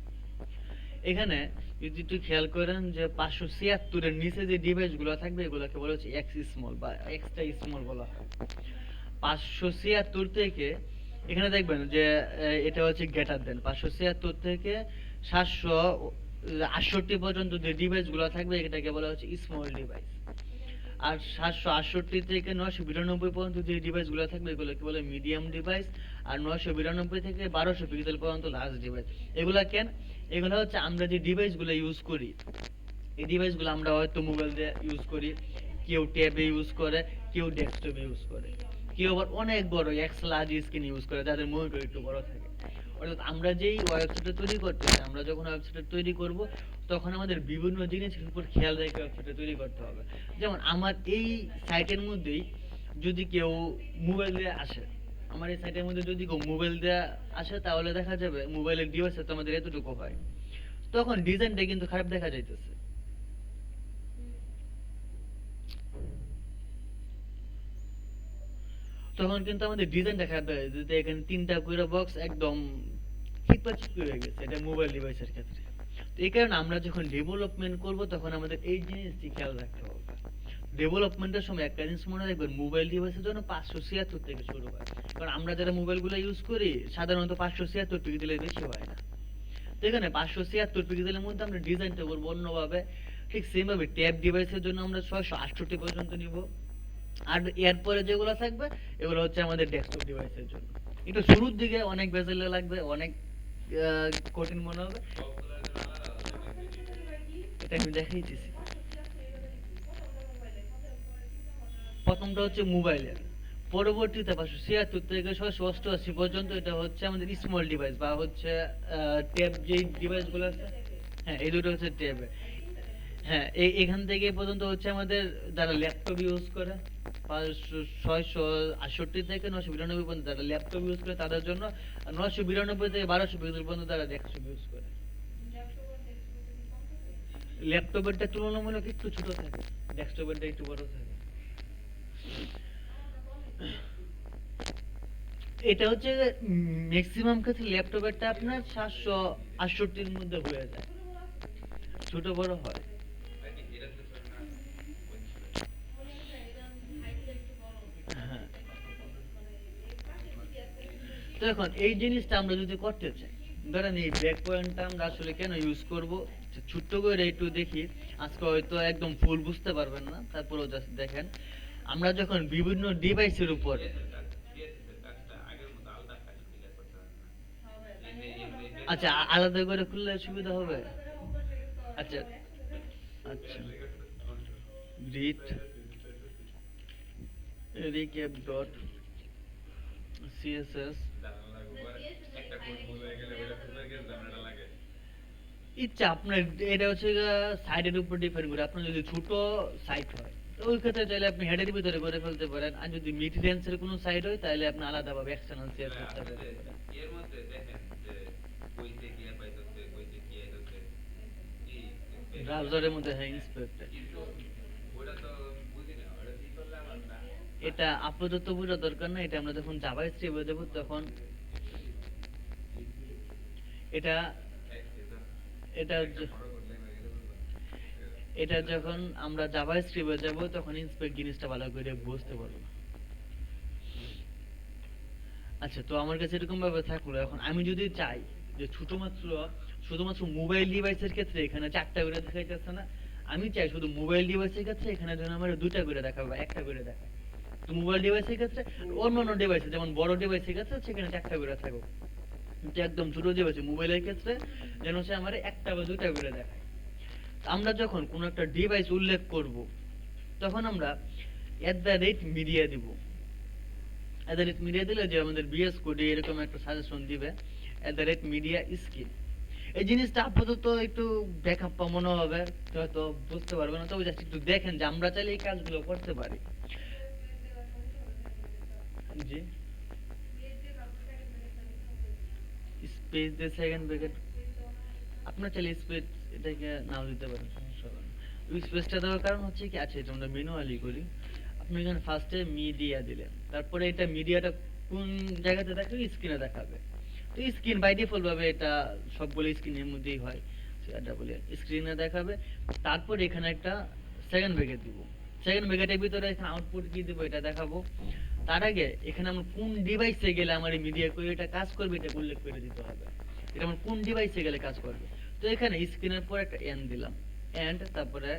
এখানে যদি একটু খেয়াল করেন যে 576 এর নিচে যে ডিভাইস গুলো থাকবে এগুলোকে বলা হচ্ছে এক্স স্মল বা এক্সট্রা স্মল বলা হয়। 576 থেকে এখানে দেখবেন যে এটা হচ্ছে গ্রেটার দেন 576 থেকে 768 পর্যন্ত যে ডিভাইস গুলো থাকবে এটাকে বলা হচ্ছে স্মল ডিভাইস। আর 768 থেকে 992 পর্যন্ত যে ডিভাইস গুলো থাকবে এগুলোকে বলে মিডিয়াম ডিভাইস। আর 992 থেকে 1200 পিক্সেল পর্যন্ত লার্জ ডিভাইস। এগুলা কেন? এগুলো হচ্ছে আমরা যে ডিভাইস গুলো ইউজ করি, এই ডিভাইস গুলো আমরা হয়তো মোবাইল দিয়ে ইউজ করি, কেউ ট্যাবে ইউজ করে, কেউ ডেস্কটপে ইউজ করে, কেউ আবার অনেক বড় এক্স লার্জ স্ক্রিন ইউজ করে যাদের মনিটর একটু বড় থাকে। অর্থাৎ আমরা যেই ওয়েবসাইটটা তৈরি করতেছি, আমরা যখন ওয়েবসাইটটা তৈরি করব তখন আমাদের বিভিন্ন জিনিসের উপর খেয়াল রেখে ওয়েবসাইটটা তৈরি করতে হবে। যেমন আমার এই সাইটের মধ্যেই যদি কেউ মোবাইল দিয়ে আসে, আমার এই সাইটের মধ্যে যদি কেউ মোবাইল দিয়ে আসে, তাহলে দেখা যাবে মোবাইলের ডিভাইসে তো আমাদের এতটুকু হয়, তখন ডিজাইনটা কিন্তু খারাপ দেখা যাইতেছে। তখন কিন্তু আমাদের ডিজাইনটা খারাপ দেখা যাইতেছে। এখানে তিনটা করে বক্স একদম চিপা হয়ে গেছে, এটা মোবাইল ডিভাইসের ক্ষেত্রে। তো এই কারণে আমরা যখন ডেভেলপমেন্ট করব তখন আমাদের এই জিনিসটি খেয়াল রাখতে হবে। ডেভেলপমেন্টের সময় একটা জিনিস মনে রাখবেন, মোবাইল ডিভাইসের জন্য 576 থেকে শুরু হয়। কারণ আমরা যারা মোবাইলগুলো ইউজ করি সাধারণত 576 পিক্সেলের বেশি হয় না। তো এখানে 576 পিক্সেলের মধ্যে আমরা ডিজাইনটা করবো অন্যভাবে। ঠিক সেম ভাবে ট্যাব ডিভাইসের জন্য আমরা 668 পর্যন্ত নিব। আর এরপরে যেগুলো থাকবে এগুলো হচ্ছে আমাদের ডেস্কটপ ডিভাইসের জন্য। একটু শুরুর দিকে অনেক বেজেলে লাগবে, অনেক কঠিন মনে হবে, এটা আমি দেখাইতেছি। প্রথমটা হচ্ছে মোবাইলের, পরবর্তীতে 576 থেকে 688 পর্যন্ত এটা হচ্ছে আমাদের স্মল ডিভাইস বা হচ্ছে ট্যাব যে ডিভাইসগুলো আছে। হ্যাঁ, এই দুটো হচ্ছে ট্যাব। হ্যাঁ, এখান থেকে এ পর্যন্ত হচ্ছে আমাদের যারা ল্যাপটপ ইউজ করে, 668 থেকে 992 পর্যন্ত যারা ল্যাপটপ ইউজ করে তাদের জন্য, 992 থেকে 1200 পর্যন্ত যারা ডেস্কটপ ইউজ করে। ল্যাপটপেরটা তুলনামূলক একটু ছোট থাকে, ডেস্কটপেরটা একটু বড় থাকে। এটা হচ্ছে ম্যাক্সিমাম ক্ষেত্রে ল্যাপটপেরটা আপনার 768 মধ্যে হয়ে যায়, ছোট বড় হয়। হ্যাঁ, তো এখন এই জিনিসটা আমরা যদি করতে চাই, ধরেন এই ব্রেক পয়েন্টটা আমরা আসলে কেন ইউজ করব, ছোট্ট করে একটু দেখি। আজকে হয়তো একদম ফুল বুঝতে পারবেন না, তারপরেও জাস্ট দেখেন। আমরা যখন বিভিন্ন ডিভাইসের উপর, আচ্ছা আলাদা করে খুললে সুবিধা হবে। আচ্ছা, আচ্ছা, রিড রিক্যাপ ডট সিএসএস। ইচ্ছা আপনার, এটা হচ্ছে সাইটের উপর ডিপেন্ড করে। আপনার যদি ছোট সাইট হয় তো ওই ক্ষেত্রে চাইলে আপনি হেডের ভিতরে করে ফেলতে পারেন, আর যদি মিড রেঞ্জের কোনো সাইট হয় তাহলে আপনি আলাদাভাবে এক্সটার্নাল সিএস করতে পারেন। ব্রাউজারের মধ্যে, হ্যাঁ, ইন্সপেক্টর। এটা আপাতত বোঝা দরকার না, এটা আমরা যখন জাভাস্ক্রিপ্টে দেব তখন এটা এটা এটা যখন আমরা জাভাস্ক্রিপ্টে যাব তখন ইন্সপেক্ট জিনিসটা ভালো করে বুঝতে পারবো। আচ্ছা, তো আমার কাছে এরকম ভাবে থাকলো। এখন আমি যদি চাই যে শুধুমাত্র মোবাইল ডিভাইসের ক্ষেত্রে এখানে 4টা করে দেখাইতেছে না, আমি চাই শুধু মোবাইল ডিভাইসের ক্ষেত্রে এখানে যেন আমার 2টা করে দেখাবে বা 1টা করে দেখায়। তো মোবাইল ডিভাইসের ক্ষেত্রে, অন্যান্য ডিভাইসে যেমন বড় ডিভাইসের ক্ষেত্রে সেখানে 4টা করে থাকুক, কিন্তু একদম ছোট ডিভাইসে মোবাইলের ক্ষেত্রে যেন সে আমার 1টা বা 2টা করে দেখায়। আমরা যখন কোনো একটা ডিভাইস উল্লেখ করব তখন আমরা @media দিব। মিডিয়া দিলে যে আমাদের বিএস কোডে এরকম একটা সাজেশন দিবে, @media স্কিল। এই জিনিসটা আপাতত একটু ব্যাকআপ মনে হবে, হয়তো বুঝতে পারবে না, তবে জাস্ট একটু দেখেন যে আমরা চাইলে এই কাজগুলো করতে পারি। জি, স্পেস দিয়ে সেকেন্ড ব্র্যাকেট, আপনার চাইলে স্পেস এটাকে নাও দিতে পারেন, সমস্যা হবে না। ওই স্পেসটা দেওয়ার কারণ হচ্ছে কি, আচ্ছা এটা আমরা ম্যানুয়ালি করি। আপনি এখানে ফার্স্টে মিডিয়া দিলেন, তারপরে এটা মিডিয়াটা কোন জায়গাতে দেখাবে, স্ক্রিনে দেখাবে। তো স্ক্রিন বাই ডিফল্ট ভাবে এটা সবগুলো স্ক্রিনের মধ্যেই হয়, সেটা বলে স্ক্রিনে দেখাবে। তারপর এখানে একটা সেকেন্ড ব্র্যাকেট দিব, সেকেন্ড ব্র্যাকেটের ভিতরে এখানে আউটপুট কি দিব এটা দেখাবো। তার আগে এখানে আমার কোন ডিভাইসে গেলে আমার এই মিডিয়া কোয়েরিটা কাজ করবে এটা উল্লেখ করে দিতে হবে, এটা আমার কোন ডিভাইসে গেলে কাজ করবে। তো এখানে স্ক্রিনের পর একটা এন দিলাম, এন্ড তারপরে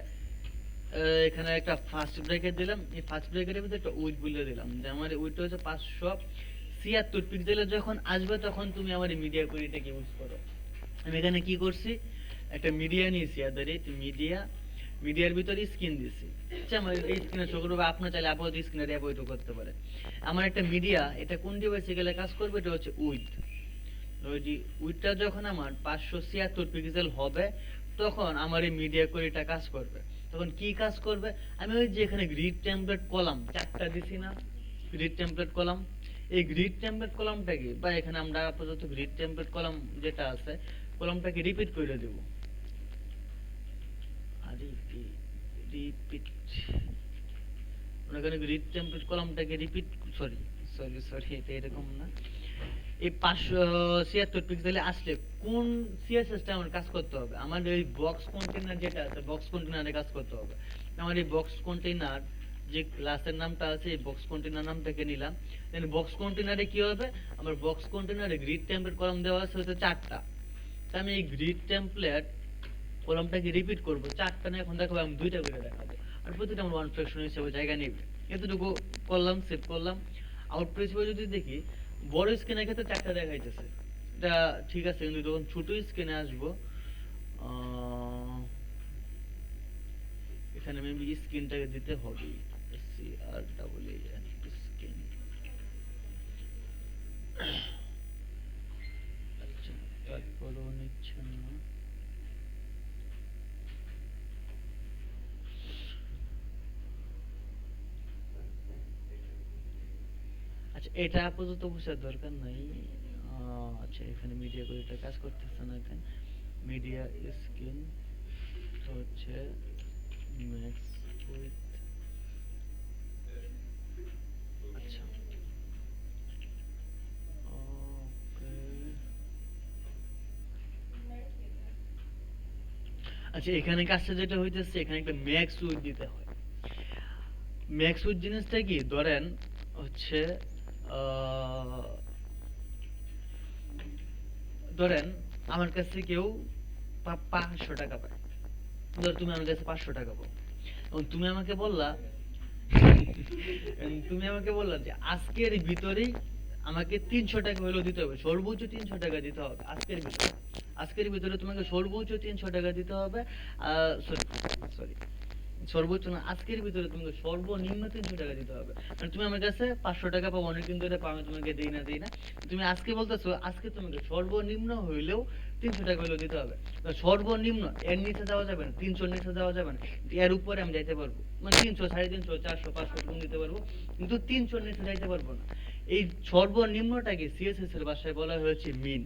এখানে একটা ফার্স্ট ব্র্যাকেট দিলাম, এই ফার্স্ট ব্র্যাকেটের ভিতরে একটা উইথ বলে দিলাম যে আমার উইথটা হচ্ছে 576 পিক্সেলে যখন আসবে তখন তুমি আমার এই মিডিয়া কোয়েরিটাকে ইউজ করো। আমি এখানে কি করছি, একটা মিডিয়া নিয়েছি, media মিডিয়ার ভিতরে স্ক্রিন দিছি, আচ্ছা আমার এই স্ক্রিনে শো করবে, আপনার চাইলে আপাতত স্ক্রিনে অ্যাভয়েড করতে পারে। আমার একটা মিডিয়া, এটা কোন ডিভাইসে গেলে কাজ করবে, এটা হচ্ছে উইথ, ওই যে উইথটা যখন আমার 576 পিক্সেল হবে তখন আমার এই মিডিয়া কোয়ালিটা কাজ করবে। তখন কি কাজ করবে, আমি ওই যে এখানে গ্রিড টেমপ্লেট কলাম চারটা দিছি না, গ্রিড টেমপ্লেট কলাম, এই গ্রিড টেমপ্লেট কলামটাকে বা এখানে আমরা আপাতত গ্রিড টেমপ্লেট কলাম যেটা আছে কলামটাকে রিপিট করে দেব, আর রিপিট এখানে গ্রিড টেমপ্লেট কলামটাকে রিপিট, সরি সরি সরি এটা এরকম না, এই 576 পিক্সেলে আসলে কোন সিএসএস টা আমার কাজ করতে হবে, আমার এই বক্স কন্টেইনার যেটা আছে বক্স কন্টেইনারে কাজ করতে হবে। আমার এই বক্স কন্টেইনার যে ক্লাসের নামটা আছে এই বক্স কন্টেইনার নামটাকে নিলাম, দেন বক্স কন্টেইনারে কি হবে, আমার বক্স কন্টেইনারে গ্রিড টেমপ্লেট কলাম দেওয়া আছে হচ্ছে চারটা, তো আমি এই গ্রিড টেমপ্লেট কলামটাকে রিপিট করব চারটা না, এখন দেখাবো আমি দুইটা করে দেখাবো, আর প্রতিটা আমার ওয়ান ফ্র্যাকশন হিসেবে জায়গা নেবে। এতটুকু করলাম, সেভ করলাম। আউটপুট হিসেবে যদি দেখি বড় স্ক্রিনের ক্ষেত্রে চারটা দেখাইতেছে, এটা ঠিক আছে, কিন্তু যখন ছোট স্ক্রিনে আসবো এখানে মেবি স্ক্রিনটাকে দিতে হবে C R double A N screen. আচ্ছা তারপরও নিচ্ছে না, আচ্ছা এটা আপাতত বোঝার দরকার নাই। আচ্ছা এখানে মিডিয়া করে এটা কাজ করতেছে না, এখানে মিডিয়া স্ক্রিন তো হচ্ছে ম্যাক্স উইথ, আচ্ছা ওকে, আচ্ছা এখানে কাজটা যেটা হইতেছে এখানে একটা ম্যাক্স উইথ দিতে হয়। ম্যাক্স উইথ জিনিসটা কি, ধরেন হচ্ছে আহ, ধরেন আমার কাছে কেউ 500 টাকা পায়, ধর তুমি আমার কাছে 500 টাকা পাও, এবং তুমি আমাকে বললা যে আজকের ভিতরেই আমাকে 300 টাকা হলেও দিতে হবে, সর্বোচ্চ 300 টাকা দিতে হবে আজকের ভিতরে, আজকের ভিতরে তোমাকে সর্বোচ্চ 300 টাকা দিতে হবে, সরি সরি সর্বোচ্চ না, আজকের ভিতরে তোমাকে সর্বনিম্ন 300 টাকা দিতে হবে। মানে তুমি আমার কাছে 500 টাকা পাবো, অনেকদিন ধরে পাও, আমি তোমাকে দেই না, তুমি আজকে বলতেছো আজকে তোমাকে সর্বনিম্ন হইলেও 300 টাকা হইলেও দিতে হবে। সর্বনিম্ন এর নিচে যাওয়া যাবে না, 300 নিচে যাওয়া যাবে না, এর উপরে আমি যাইতে পারবো, মানে 300 350 400 500 কম দিতে পারবো, কিন্তু 300 নিচে যাইতে পারবো না। এই সর্বনিম্নটাকে সিএসএস এর ভাষায় বলা হয়েছে মিন।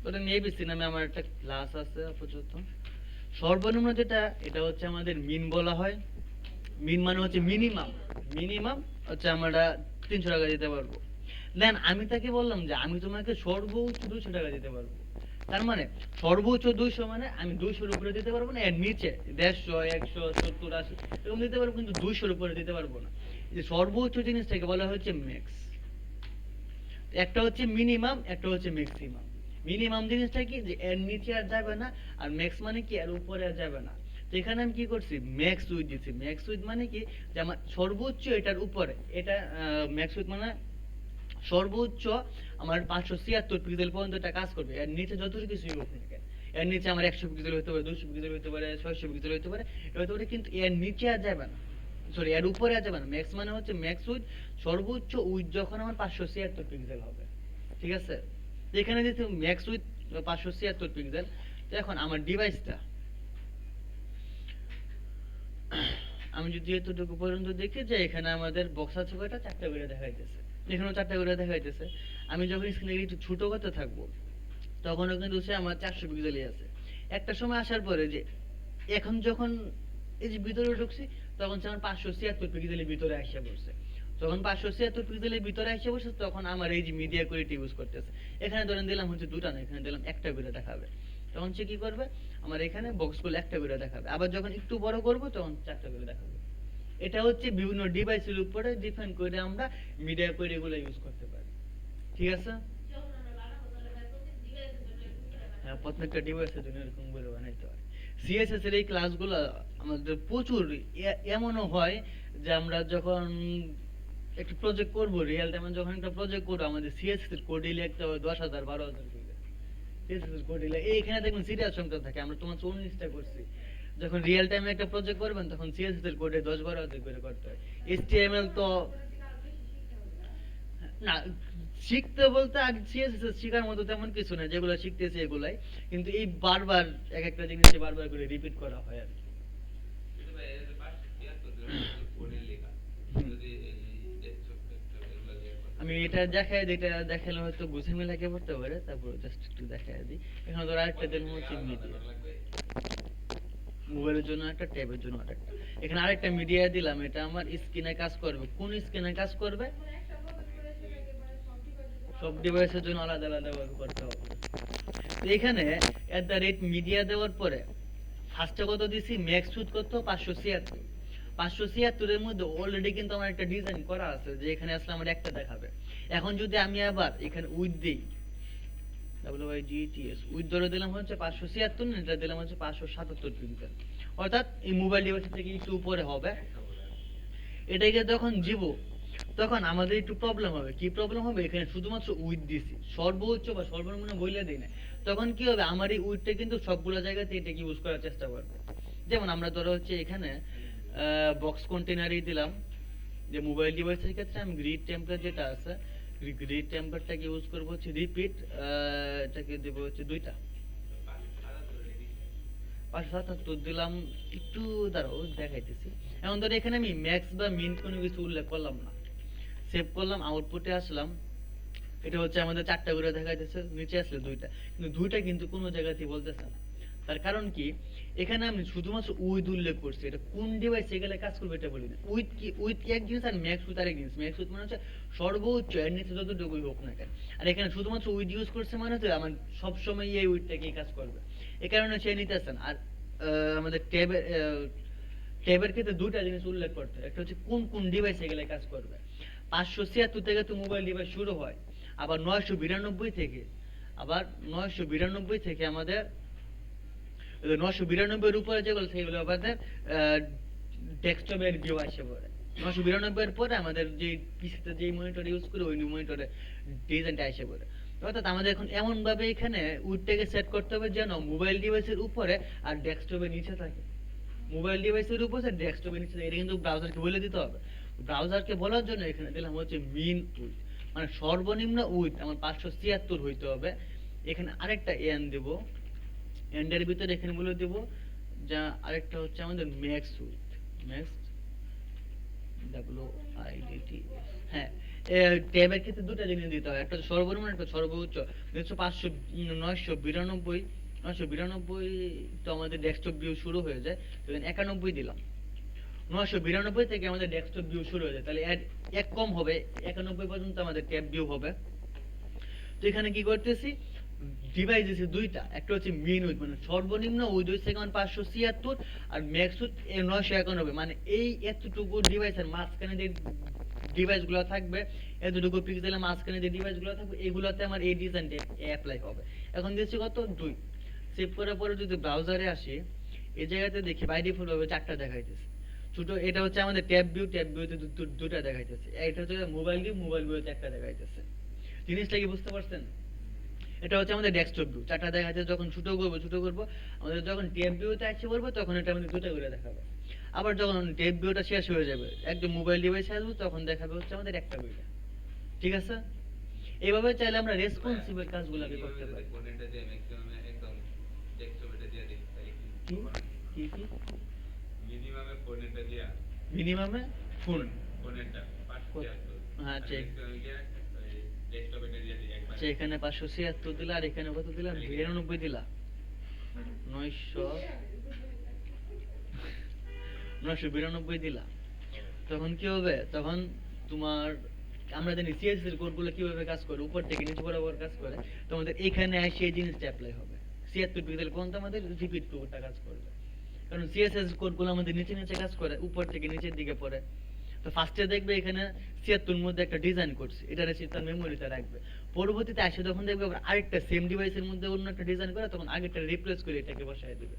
ওটা এবিসি নামে আমার একটা ক্লাস আছে আপাতত। সর্বনিম্ন যেটা এটা হচ্ছে আমাদের মিন বলা হয়, মিন মানে হচ্ছে মিনিমাম, মিনিমাম হচ্ছে আমরা 300 টাকা দিতে পারবো। দেন আমি তাকে বললাম যে আমি তোমাকে সর্বোচ্চ 200 টাকা দিতে পারবো, তার মানে সর্বোচ্চ 200 মানে আমি 200-র উপরে দিতে পারবো না, এর নিচে 150 100 70 80 এরকম দিতে পারবো, কিন্তু 200-র উপরে দিতে পারবো না। যে সর্বোচ্চ জিনিসটাকে বলা হচ্ছে ম্যাক্স, একটা হচ্ছে মিনিমাম একটা হচ্ছে ম্যাক্সিমাম। মিনিমাম জিনিসটা কি, যে এর নিচে আর যাবে না, আর ম্যাক্স মানে কি এর উপরে আর যাবে না। তো এখানে আমি কি করছি, ম্যাক্স উইথ দিচ্ছি। ম্যাক্স উইথ মানে কি, যে আমার সর্বোচ্চ এটার উপরে, এটা ম্যাক্স উইথ মানে সর্বোচ্চ আমার 576 পিক্সেল পর্যন্ত এটা কাজ করবে, এর নিচে যত কিছুই হোক না কেন, এর নিচে আমার 100 পিক্সেল হতে পারে, 200 পিক্সেল হতে পারে, 600 পিক্সেল হতে পারে, এটা হতে পারে, কিন্তু এর নিচে আর যাবে না, সরি এর উপরে আর যাবে না। ম্যাক্স মানে হচ্ছে ম্যাক্স উইথ, সর্বোচ্চ উইথ যখন আমার 576 পিক্সেল হবে, ঠিক আছে। তো এখানে যেহেতু ম্যাক্স উইথ 576 পিক্সেল, তো এখন আমার ডিভাইসটা আমি যদি এতটুকু পর্যন্ত দেখি যে এখানে আমাদের বক্স আছে কয়টা, চারটা করে দেখাইতেছে, এখানেও চারটা করে দেখাইতেছে। আমি যখন স্ক্রিনে একটু ছোট করতে থাকবো তখনও কিন্তু সে আমার 400 পিক্সেলই আছে। একটা সময় আসার পরে যে এখন যখন এই যে ভিতরে ঢুকছি তখন সে আমার 576 পিক্সেলের ভিতরে আসে পড়ছে, যখন 576 পিক্সেলের ভিতরে আসে পড়ছে তখন আমার এই যে মিডিয়া কোয়ালিটি ইউজ করতেছে, এখানে ধরেন দিলাম হচ্ছে দুটা না, এখানে দিলাম একটা করে দেখাবে, তখন সে কি করবে, আমার এখানে বক্সগুলো একটা করে দেখাবে, আবার যখন একটু বড় করব তখন চারটা করে দেখাবে। এটা হচ্ছে বিভিন্ন ডিভাইসের উপরে ডিপেন্ড করে আমরা মিডিয়া কোয়ালিটি গুলো ইউজ করতে পারি, ঠিক আছে। হ্যাঁ প্রত্যেকটা ডিভাইসের জন্য এরকম করে বানাইতে হয়। সিএসএস এর এই ক্লাসগুলো আমাদের প্রচুর এমনও হয় যে আমরা যখন একটা প্রজেক্ট করব রিয়েল টাইমে, যখন একটা প্রজেক্ট করবো আমাদের সিএসএস এর কোডই লিখতে হবে 10,000 12,000 করে, CSS কোড দিলে এইখানে দেখবেন সিরিয়াল সংখ্যা থাকে, আমরা তোমার 19টা করছি। যখন রিয়েল টাইমে একটা প্রজেক্ট করবেন তখন CSS এর কোডে 10-12 করে করতে হয়। HTML তো না, শিখতে বলতে আর CSS শেখার মতো তেমন কিছু না, যেগুলো শিখতেছি এগুলাই, কিন্তু এই বারবার এক একটা জিনিস বারবার করে রিপিট করা হয় আর কি। কিন্তু ভাই এর পাশে কি আর করতে কোডের লেখা যদি এই ডেস্কটপ এগুলো দিয়ে আমি এটা দেখাই দিই, এটা দেখালে হয়তো বুঝে মিলাকে পড়তে পারে, তারপর জাস্ট একটু দেখাই দিই। এখানে ধর আরেকটা দেন হচ্ছে মিডিয়া, মোবাইলের জন্য একটা, ট্যাবের জন্য আরেকটা। এখানে আরেকটা মিডিয়া দিলাম, এটা আমার স্ক্রিনে কাজ করবে। কোন স্ক্রিনে কাজ করবে? সব ডিভাইসের জন্য আলাদা আলাদা ভাবে করতে হবে। তো এখানে @media দেওয়ার পরে ফার্স্টে কত দিছি, ম্যাক্স সুদ কত 576। 576 এর মধ্যে অলরেডি কিন্তু আমার একটা ডিজাইন করা আছে, যে এখানে আসলে আমার একটা দেখাবে। এখন যদি আমি আবার এখানে উইথ দেই, WYGTS উইথ ধরে দিলাম হচ্ছে 576, এটা দিলাম হচ্ছে 577 পিক্সেল, অর্থাৎ এই মোবাইল ডিভাইস থেকে একটু উপরে হবে। এটাকে যখন দিব তখন আমাদের একটু প্রবলেম হবে। কি প্রবলেম হবে? এখানে শুধুমাত্র উইথ দিছি, সর্বোচ্চ বা সর্বনিম্ন বইলে দেই না। তখন কি হবে, আমার এই উইথটা কিন্তু সবগুলো জায়গাতে এটাকে ইউজ করার চেষ্টা করবে। যেমন আমরা ধরো হচ্ছে এখানে বক্স কন্টেনারই দিলাম, যে মোবাইল ডিভাইসের ক্ষেত্রে আমি গ্রিড টেমপ্লেট যেটা আছে, গ্রিড টেমপ্লেটটাকে ইউজ করব হচ্ছে রিপিট, এটাকে দেব হচ্ছে 2টা। 577 দিলাম, একটু দাঁড়াও দেখাইতেছি। এখন ধরো এখানে আমি ম্যাক্স বা মিন কোনো কিছু উল্লেখ করলাম না, সেভ করলাম, আউটপুটে আসলাম, এটা হচ্ছে আমাদের 4টা করে দেখাইতেছে, নিচে আসলে 2টা, কিন্তু 2টা কিন্তু কোনো জায়গাতেই বলতেছে না। তার কারণ কি, এখানে আমি শুধুমাত্র উইথ উল্লেখ করছি, এটা কোন ডিভাইসে গেলে কাজ করবে এটা বলি না। উইথ কি, উইথ কি এক জিনিস আর ম্যাক্স উইথ আরেক জিনিস। ম্যাক্স উইথ মানে হচ্ছে সর্বোচ্চ, এর নিচে যতটুকুই হোক না কেন। আর এখানে শুধুমাত্র উইথ ইউজ করছে মানে হচ্ছে আমার সবসময় এই উইথটাকেই কাজ করবে, এ কারণে সে নিতেছেন। আর আমাদের ট্যাবের ক্ষেত্রে 2টা জিনিস উল্লেখ করতে হয়, একটা হচ্ছে কোন কোন ডিভাইসে গেলে কাজ করবে। 576 থেকে তো মোবাইল ডিভাইস শুরু হয়, আবার 992 থেকে, আবার 992 থেকে আমাদের 992 এর উপরে যেগুলো সেগুলো আমাদের ডেস্কটপের ভিউ আসে পড়ে। 992 এর পরে আমাদের যে পিসিতে যে মনিটর ইউজ করি ওই মনিটরে ডিজাইনটা আসে পড়ে। অর্থাৎ আমাদের এখন এমন ভাবে এখানে উইডটাকে সেট করতে হবে যেন মোবাইল ডিভাইসের উপরে আর ডেস্কটপের নিচে থাকে। মোবাইল ডিভাইসের উপরে ডেস্কটপের নিচে থাকে, এটা কিন্তু ব্রাউজারকে বলে দিতে হবে। ব্রাউজারকে বলার জন্য এখানে দিলাম হচ্ছে মিন উইথ, মানে সর্বনিম্ন উইথ আমার 576 হইতে হবে। এখানে আরেকটা এন দেব, এন্ডের ভিতরে এখানে বলে দেব যা, আরেকটা হচ্ছে আমাদের ম্যাক্স উইথ, ম্যাক্স WIDT। হ্যাঁ, ট্যাবের ক্ষেত্রে 2টা জিনিস দিতে হয়, একটা হচ্ছে সর্বনিম্ন, একটা সর্বোচ্চ। 992 992 তো আমাদের ডেস্কটপ ভিউ শুরু হয়ে যায়, তো 91 দিলাম। 992 থেকে আমাদের ডেস্কটপ ভিউ শুরু হয়ে যায়, তাহলে এক কম হবে, 91 পর্যন্ত আমাদের ট্যাব ভিউ হবে। তো এখানে কি করতেছি, ডিভাইস দিয়েছি 2টা, একটা হচ্ছে মিন উইথ মানে সর্বনিম্ন উইথ হচ্ছে 576, আর ম্যাক্স উইথ 991, মানে এই এতটুকু ডিভাইসের মাঝখানে যে ডিভাইসগুলো থাকবে, এতটুকু পিক্সেলের মাঝখানে যে ডিভাইসগুলো থাকবে, এগুলোতে আমার এই ডিজাইনটা অ্যাপ্লাই হবে। এখন দিচ্ছি কত, 2। সেভ করার পরে যদি ব্রাউজারে আসি, এই জায়গাতে দেখি বাই ডিফল্ট ভাবে 4টা দেখাইতেছে। ছোট এটা হচ্ছে আমাদের ট্যাব ভিউ, ট্যাব ভিউতে 2টা দেখাইতেছে। এটা হচ্ছে মোবাইল ভিউ, মোবাইল ভিউতে 1টা দেখাইতেছে। জিনিসটা কি বুঝতে পারছেন? এটা হচ্ছে আমাদের ডেস্কটপ ভিউ, 4টা দেখাচ্ছে। যখন ছোট করব আমাদের যখন ট্যাব ভিউতে আসছে পড়বো, তখন এটা আমাদের 2টা করে দেখাবে। আবার যখন ট্যাব ভিউটা শেষ হয়ে যাবে, একদম মোবাইল ডিভাইসে আসবো, তখন দেখাবে হচ্ছে আমাদের একটা দুইটা। ঠিক আছে? এইভাবে চাইলে আমরা রেসপন্সিবল কাজগুলোকে করতে পারি। কোডেরটা দিয়ে ম্যাক্সিমাম একদম ডেস্কটপে দিয়ে দিই তাই কি কি কি মিনিমামে কোডেরটা দিয়া মিনিমামে ফোন, কোডেরটা 576, হ্যাঁ চেক। ডেস্কটপে দিয়ে দিই একবার। আচ্ছা, এখানে 576 দিলা, আর এখানে কত দিলা, 92 দিলা, 992 দিলা। তখন কি হবে, তখন তোমার, আমরা জানি সিএসএস এর কোডগুলো কিভাবে কাজ করে, উপর থেকে নিচে বরাবর কাজ করে। তোমাদের এখানে এসে এই জিনিসটা অ্যাপ্লাই হবে। 76 পিক্সেল কোন আমাদের রিপিট কোডটা কাজ করবে, কারণ সিএসএস কোডগুলো আমাদের নিচে নিচে কাজ করে, উপর থেকে নিচের দিকে পড়ে। তো ফার্স্টে দেখবে এখানে 76 মধ্যে একটা ডিজাইন করছে, এটা রেসে তার মেমোরিতে রাখবে। পরবর্তীতে আসে যখন দেখবে আবার আরেকটা সেম ডিভাইসের মধ্যে অন্য একটা ডিজাইন করে, তখন আগেরটা রিপ্লেস করে এটাকে বসায় দিবে।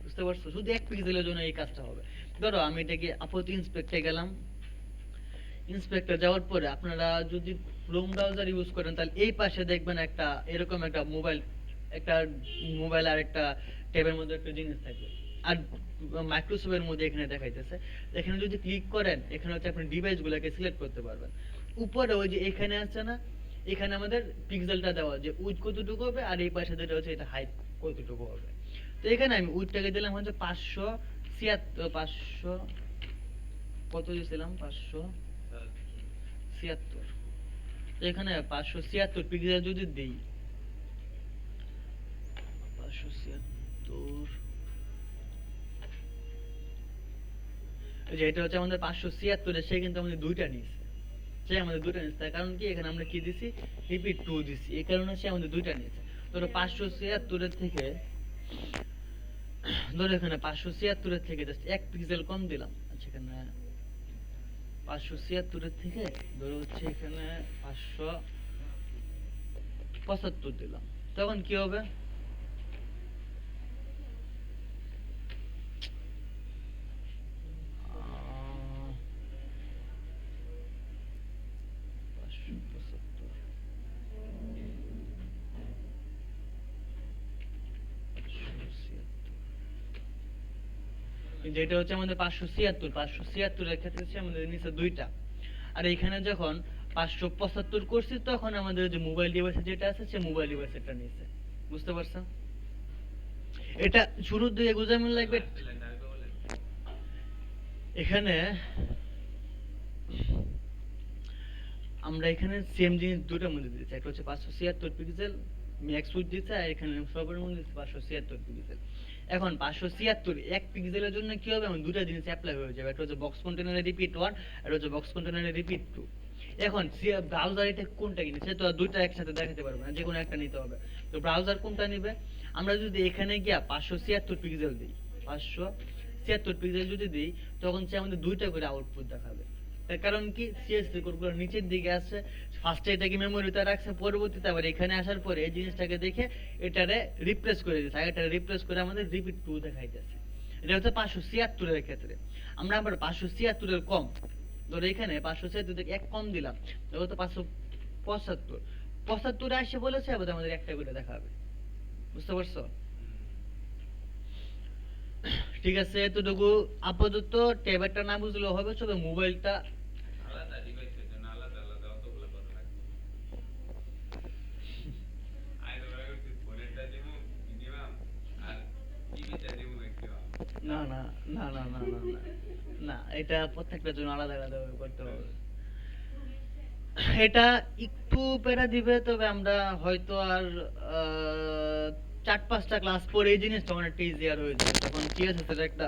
বুঝতে পারছো? শুধু 1 পিক্সেলের জন্য এই কাজটা হবে। ধরো আমি এটাকে আপত্তি ইন্সপেক্টে গেলাম, ইন্সপেক্টর যাওয়ার পরে আপনারা যদি ক্রোম ব্রাউজার ইউজ করেন, তাহলে এই পাশে দেখবেন একটা এরকম একটা মোবাইল একটা মোবাইল আর একটা ট্যাবের মধ্যে একটা জিনিস থাকবে। আর মাইক্রোসফটের মধ্যে এখানে দেখাইতেছে, এখানে যদি ক্লিক করেন এখানে হচ্ছে আপনি ডিভাইস গুলাকে সিলেক্ট করতে পারবেন। উপরে ওই যে এখানে আছে না, এখানে আমাদের পিক্সেলটা দেওয়া যে উইড কতটুকু হবে, আর এই পাশে যেটা হচ্ছে এটা হাইট কতটুকু হবে। তো এখানে আমি উইডটাকে দিলাম হচ্ছে 576, কত দিয়েছিলাম 576। তো এখানে 576 পিক্সেল যদি দেই, 576, যে এটা হচ্ছে আমাদের 576, সে কিন্তু আমাদের দুইটা নিয়েছে, সে আমাদের দুইটা নিয়েছে। তার কারণ কি, এখানে আমরা কি দিছি, রিপিট 2 দিছি, এই কারণে সে আমাদের দুইটা নিয়েছে। ধরো 576 থেকে, ধরো এখানে 576 থেকে জাস্ট 1 পিক্সেল কম দিলাম। আচ্ছা, এখানে 576 থেকে ধরো হচ্ছে এখানে 575 দিলাম, তখন কি হবে, আহ, 575, যেটা হচ্ছে আমাদের 576 এর ক্ষেত্রে হচ্ছে আমাদের নিচে দুইটা। আর এখানে যখন 575 করছি তখন আমাদের যে মোবাইল ডিভাইসে যেটা আছে সে মোবাইল ডিভাইসেরটা নিচে। বুঝতে পারছেন? এটা শুরুর দিকে গোজামিল লাগবে। এখানে আমরা এখানে সেম জিনিস দুটোর মধ্যে দিয়েছি, একটা হচ্ছে 576 পিক্সেল ম্যাক্স উইডথ দিয়েছে, আর এখানে সবার মধ্যে 576 পিক্সেল। এখন 576 এক পিক্সেলের জন্য কি হবে, আমার দুটো জিনিস অ্যাপ্লাই হয়ে যাবে, একটা হচ্ছে বক্স কন্টেনারে রিপিট 1, আর হচ্ছে বক্স কন্টেনারে রিপিট 2। এখন ব্রাউজার এটা কোনটা কিনেছে, তো দুইটা একসাথে দেখাতে পারবে না, যে কোনো একটা নিতে হবে। তো ব্রাউজার কোনটা নেবে, আমরা যদি এখানে গিয়া 576 পিক্সেল দিই, 576 পিক্সেল যদি দিই, তখন সে আমাদের দুইটা করে আউটপুট দেখাবে। তার কারণ কি, সিএসসি কোডগুলো নিচের দিকে আছে, ফার্স্টে এটাকে মেমোরিতে রাখছে, পরবর্তীতে আবার এখানে আসার পরে এই জিনিসটাকে দেখে এটারে রিপ্লেস করে দিচ্ছে, আগেটারে রিপ্লেস করে আমাদের রিপিট 2 দেখাইতেছে। এটা হচ্ছে 576 এর ক্ষেত্রে। আমরা আবার 576 এর কম, ধরো এখানে 576 থেকে এক কম দিলাম, তবে তো 575, 75 আসে বলেছে, আবার আমাদের একটা করে দেখাবে। বুঝতে পারছো? ঠিক আছে, এতটুকু আপাতত। ট্যাবেরটা না বুঝলেও হবে, তবে মোবাইলটা আলাদা ডিভাইসের জন্য আলাদা আলাদা অতগুলো করা লাগবে। আইনো করছি ফোনেরটা দিমু মিনিমাম, আর টিভিটা দিমু ম্যাক্সিমাম। না না না না না না না না, এটা প্রত্যেকটার জন্য আলাদা আলাদা ভাবে করতে হবে। এটা একটু প্যারা দিবে, তবে আমরা হয়তো আর 4-5টা ক্লাস পরে এই জিনিসটা অনেকটা ইজিয়ার হয়ে যাবে, তখন কি আছে সেটা একটা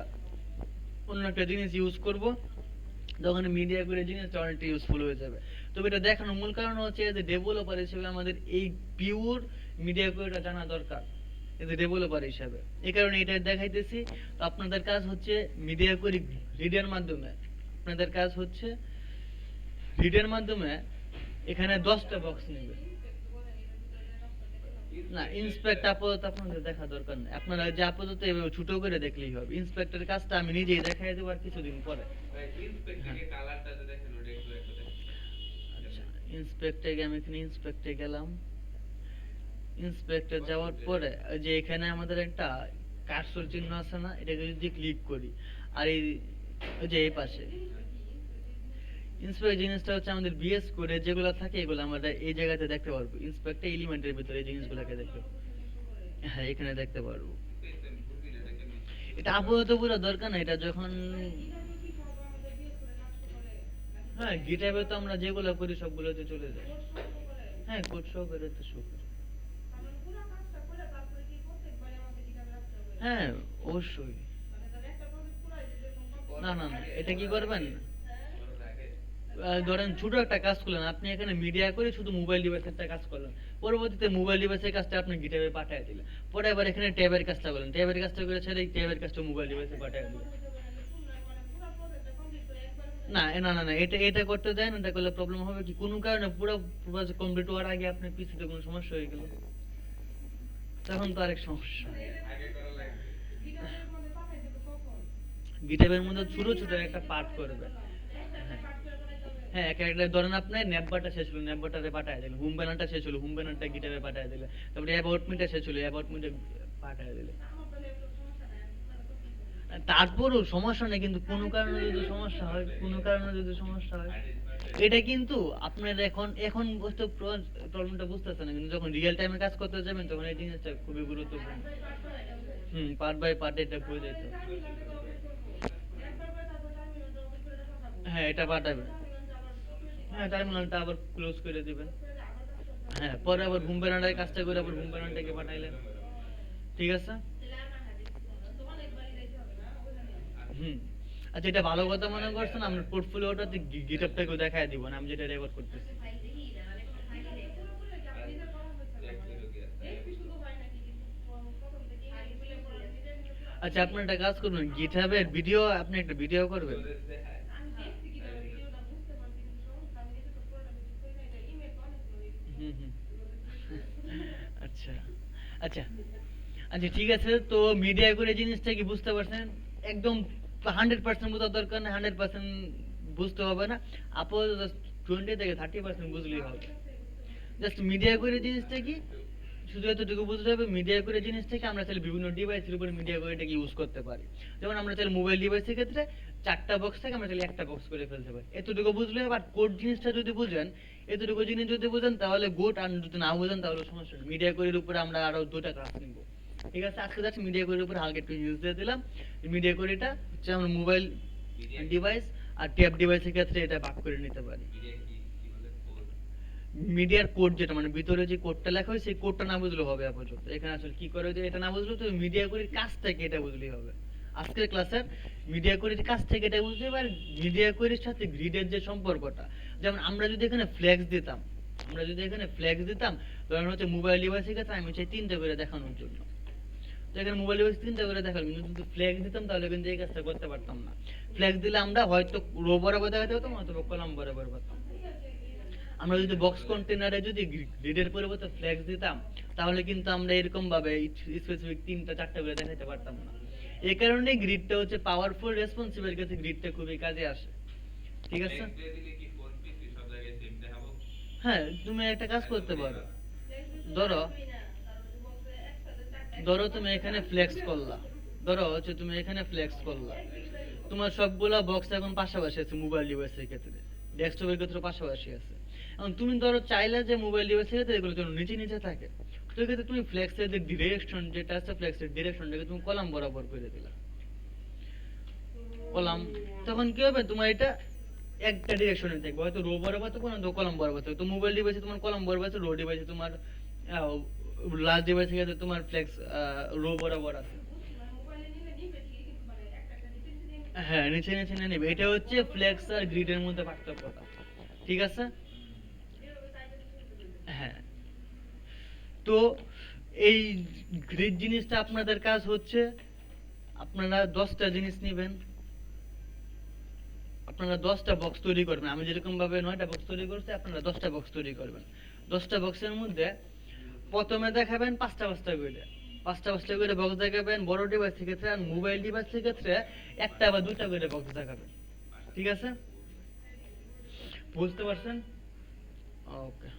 অন্য একটা জিনিস ইউজ করব, তখন মিডিয়া করে জিনিসটা অনেকটা ইউজফুল হয়ে যাবে। তবে এটা দেখানোর মূল কারণ হচ্ছে যে ডেভেলপার হিসেবে আমাদের এই পিওর মিডিয়া কোডটা জানা দরকার, এজ এ ডেভেলপার হিসেবে। এই কারণে এটা দেখাইতেছি। তো আপনাদের কাজ হচ্ছে মিডিয়া কোড রিডের মাধ্যমে, আপনাদের কাজ হচ্ছে রিডের মাধ্যমে এখানে 10টা বক্স নেবে। না, ইন্সপেক্ট আপাতত আপনাদের দেখা দরকার নেই, আপনারা যে আপাতত এভাবে ছোট করে দেখলেই হবে। ইন্সপেক্টরের কাজটা আমি নিজেই দেখাই দেবো আর কিছুদিন পরে। ভাই ইন্সপেক্টরকে কালারটা তো দেখেন, ওটা একটু একটু দেখেন। আচ্ছা, ইন্সপেক্টে আমি এখানে ইন্সপেক্টে গেলাম। ইন্সপেক্টর যাওয়ার পরে ওই যে এখানে আমাদের একটা কার্সর চিহ্ন আছে না, এটাকে যদি ক্লিক করি, আর এই ওই যে এই পাশে ইন্সপেক্ট জিনিসটা হচ্ছে আমাদের বিএস কোডে যেগুলো থাকে এগুলো আমরা এই জায়গাতে দেখতে পারবো। ইন্সপেক্টর এলিমেন্টের ভিতরে এই জিনিসগুলোকে দেখতে পারবো। হ্যাঁ, এখানে দেখতে পারবো। এটা আপাতত পুরো দরকার না, এটা যখন, হ্যাঁ গিটহাবে তো আমরা যেগুলো করি সবগুলোতে চলে যায়। হ্যাঁ, কোড শো করে তো শো করে। হ্যাঁ, অবশ্যই। না না না, এটা কি করবেন, ধরেন ছোট একটা কাজ করলেন আপনি, এখানে মিডিয়া করে শুধু মোবাইল ডিভাইসের একটা কাজ করলেন, পরবর্তীতে মোবাইল ডিভাইসের কাজটা আপনি গিটহাবে পাঠিয়ে দিলেন, পরে আবার এখানে ট্যাবের কাজটা করলেন, ট্যাবের কাজটা করে ছেড়ে ট্যাবের কাজটা মোবাইল ডিভাইসে পাঠিয়ে দিলেন। না না না না, এটা এটা করতে দেন, এটা করলে প্রবলেম হবে কি, কোনো কারণে পুরো প্রজেক্ট কমপ্লিট হওয়ার আগে আপনার পিসিতে কোনো সমস্যা হয়ে গেল, তখন তো আরেক সমস্যা। আগে করা লাগবে। গিটহাবের মধ্যে ছোট ছোট একটা পার্ট করবে। হ্যাঁ, হ্যাঁ, একটা ধরেন আপনার নেটবারটা শেষ হলো, নেটবারটারে পাঠায় দিলেন, হোম ব্যানারটা শেষ হলো, হোম ব্যানারটা গিটারে পাঠায় দিলেন, তারপরে অ্যাবাউট মিটা শেষ হলো, অ্যাবাউট মিটা পাঠায় দিলেন। তারপরও সমস্যা নেই, কিন্তু কোনো কারণে যদি সমস্যা হয়, কোনো কারণে যদি সমস্যা হয়, এটা কিন্তু আপনার এখন এখন বুঝতে প্রবলেমটা বুঝতেছে না, কিন্তু যখন রিয়েল টাইমে কাজ করতে যাবেন তখন এই জিনিসটা খুবই গুরুত্বপূর্ণ। পার্ট বাই পার্ট এটা করে দিতে হবে। হ্যাঁ, এটা পাঠাবে। হ্যাঁ, টার্মিনালটা আবার ক্লোজ করে দিবেন। হ্যাঁ, পরে আবার ঘুম বেড়ানোর কাজটা করে আবার ঘুম বেড়ানোটাকে পাঠাইলেন। ঠিক আছে? হুম। আচ্ছা, এটা ভালো কথা মনে করছেন, আমরা পোর্টফোলিওটাতে গিটহাবটাকেও দেখায় দিব না আমি যেটা রেকর্ড করতেছি। আচ্ছা, আপনি একটা কাজ করবেন, গিটহাবের ভিডিও, আপনি একটা ভিডিও করবেন। হুম, হুম। আচ্ছা, আচ্ছা, আচ্ছা, ঠিক আছে। তো মিডিয়া করে জিনিসটা কি বুঝতে পারছেন? একদম 100% বোঝার দরকার নেই, 100% বুঝতে হবে না। আপাতত 20 থেকে 30% বুঝলেই হবে। জাস্ট মিডিয়া করে জিনিসটা কি, শুধু এতটুকু বুঝতে হবে, মিডিয়া করে জিনিসটাকে আমরা চাইলে বিভিন্ন ডিভাইসের উপরে মিডিয়া কোয়ারিটাকে ইউজ করতে পারি। যেমন আমরা চাইলে মোবাইল ডিভাইসের ক্ষেত্রে 4টা বক্স থেকে আমরা চাইলে একটা বক্স করে ফেলতে পারি। এতটুকু বুঝলে হবে। আর কোড জিনিসটা যদি বুঝেন, এতটুকু জিনিস যদি বুঝেন তাহলে গুড, আর যদি না বুঝেন তাহলে সমস্যা নেই। মিডিয়া কোয়ারির উপরে আমরা আরো 2টা ক্লাস নিব। ঠিক আছে, আজকে জাস্ট মিডিয়া কোয়ারির উপরে হালকা একটু নিউজ দিয়ে দিলাম। মিডিয়া কোয়ারিটা হচ্ছে আমরা মোবাইল ডিভাইস আর ট্যাব ডিভাইসের ক্ষেত্রে এটা ভাগ করে নিতে পারি। মিডিয়ার কোড যেটা মানে ভিতরে যে কোডটা লেখা হয় সেই কোডটা না বুঝলে হবে আপাতত। এখানে আসলে কি করে যে এটা না বুঝলে তো মিডিয়া কোডের কাজ থেকে এটা বুঝলেই হবে। আজকের ক্লাসের মিডিয়া কোডের কাজ থেকে এটা বুঝতে হবে। আর মিডিয়া কোডের সাথে গ্রিডের যে সম্পর্কটা, যেমন আমরা যদি এখানে ফ্ল্যাক্স দিতাম, আমরা যদি এখানে ফ্ল্যাক্স দিতাম, ধরেন হচ্ছে মোবাইল ডিভাইসের ক্ষেত্রে আমি চাই 3টে করে দেখানোর জন্য। তো এখানে মোবাইল ডিভাইস 3টে করে দেখালাম, কিন্তু যদি ফ্ল্যাক্স দিতাম তাহলে কিন্তু এই কাজটা করতে পারতাম না। ফ্ল্যাক্স দিলে আমরা হয়তো রো বরাবর দেখাতে হতাম অথবা কলাম বরাবর পাতাম। আমরা যদি বক্স কন্টেনারে যদি গ্রিডের পরিবর্তে ফ্ল্যাক্স দিতাম তাহলে কিন্তু আমরা এরকম ভাবে স্পেসিফিক 3টা 4টা করে দেখাতে পারতাম না। এই কারণে গ্রিডটা হচ্ছে পাওয়ারফুল, রেসপন্সিবল, কাছে গ্রিডটা খুবই কাজে আসে। ঠিক আছে? হ্যাঁ, তুমি একটা কাজ করতে পারো। ধরো, ধরো তুমি এখানে ফ্লেক্স করলা, ধরো হচ্ছে তুমি এখানে ফ্লেক্স করলা, তোমার সবগুলা বক্স এখন পাশাপাশি আছে মোবাইল ডিভাইসের ক্ষেত্রে, ডেস্কটপের ক্ষেত্রে পাশাপাশি আছে। এখন তুমি ধরো চাইলে যে মোবাইল ডিভাইসের ক্ষেত্রে এগুলো যেন নিচে নিচে থাকে, তো এক্ষেত্রে তুমি ফ্লেক্সের যে ডিরেকশন যেটা আছে, ফ্লেক্সের ডিরেকশনটাকে তুমি কলাম বরাবর করে দিলা, কলাম। তখন কি হবে, তোমার এটা একটা ডিরেকশনে থাকবে, হয়তো রো বরাবর থাকবে না তো কলাম বরাবর থাকবে। তো মোবাইল ডিভাইসে তোমার কলাম বরাবর আছে, রো ডিভাইসে তোমার লার্জ ডিভাইসে ক্ষেত্রে তোমার ফ্লেক্স রো বরাবর আছে। হ্যাঁ, নিচে নিচে নিয়ে নেবে, এটা হচ্ছে ফ্লেক্স আর গ্রিডের মধ্যে পার্থক্যটা। ঠিক আছে? হ্যাঁ। তো এই গ্রিড জিনিসটা আপনাদের কাজ হচ্ছে, আপনারা 10টা জিনিস নেবেন, আপনারা 10টা বক্স তৈরি করবেন। আমি যেরকম ভাবে 9টা বক্স তৈরি করছি, আপনারা 10টা বক্স তৈরি করবেন। 10টা বক্সের মধ্যে প্রথমে দেখাবেন 5টা করে, 5টা করে বক্স দেখাবেন বড় ডিভাইসের ক্ষেত্রে, আর মোবাইল ডিভাইসের ক্ষেত্রে 1টা বা 2টা করে বক্স দেখাবেন। ঠিক আছে? বুঝতে পারছেন? ওকে।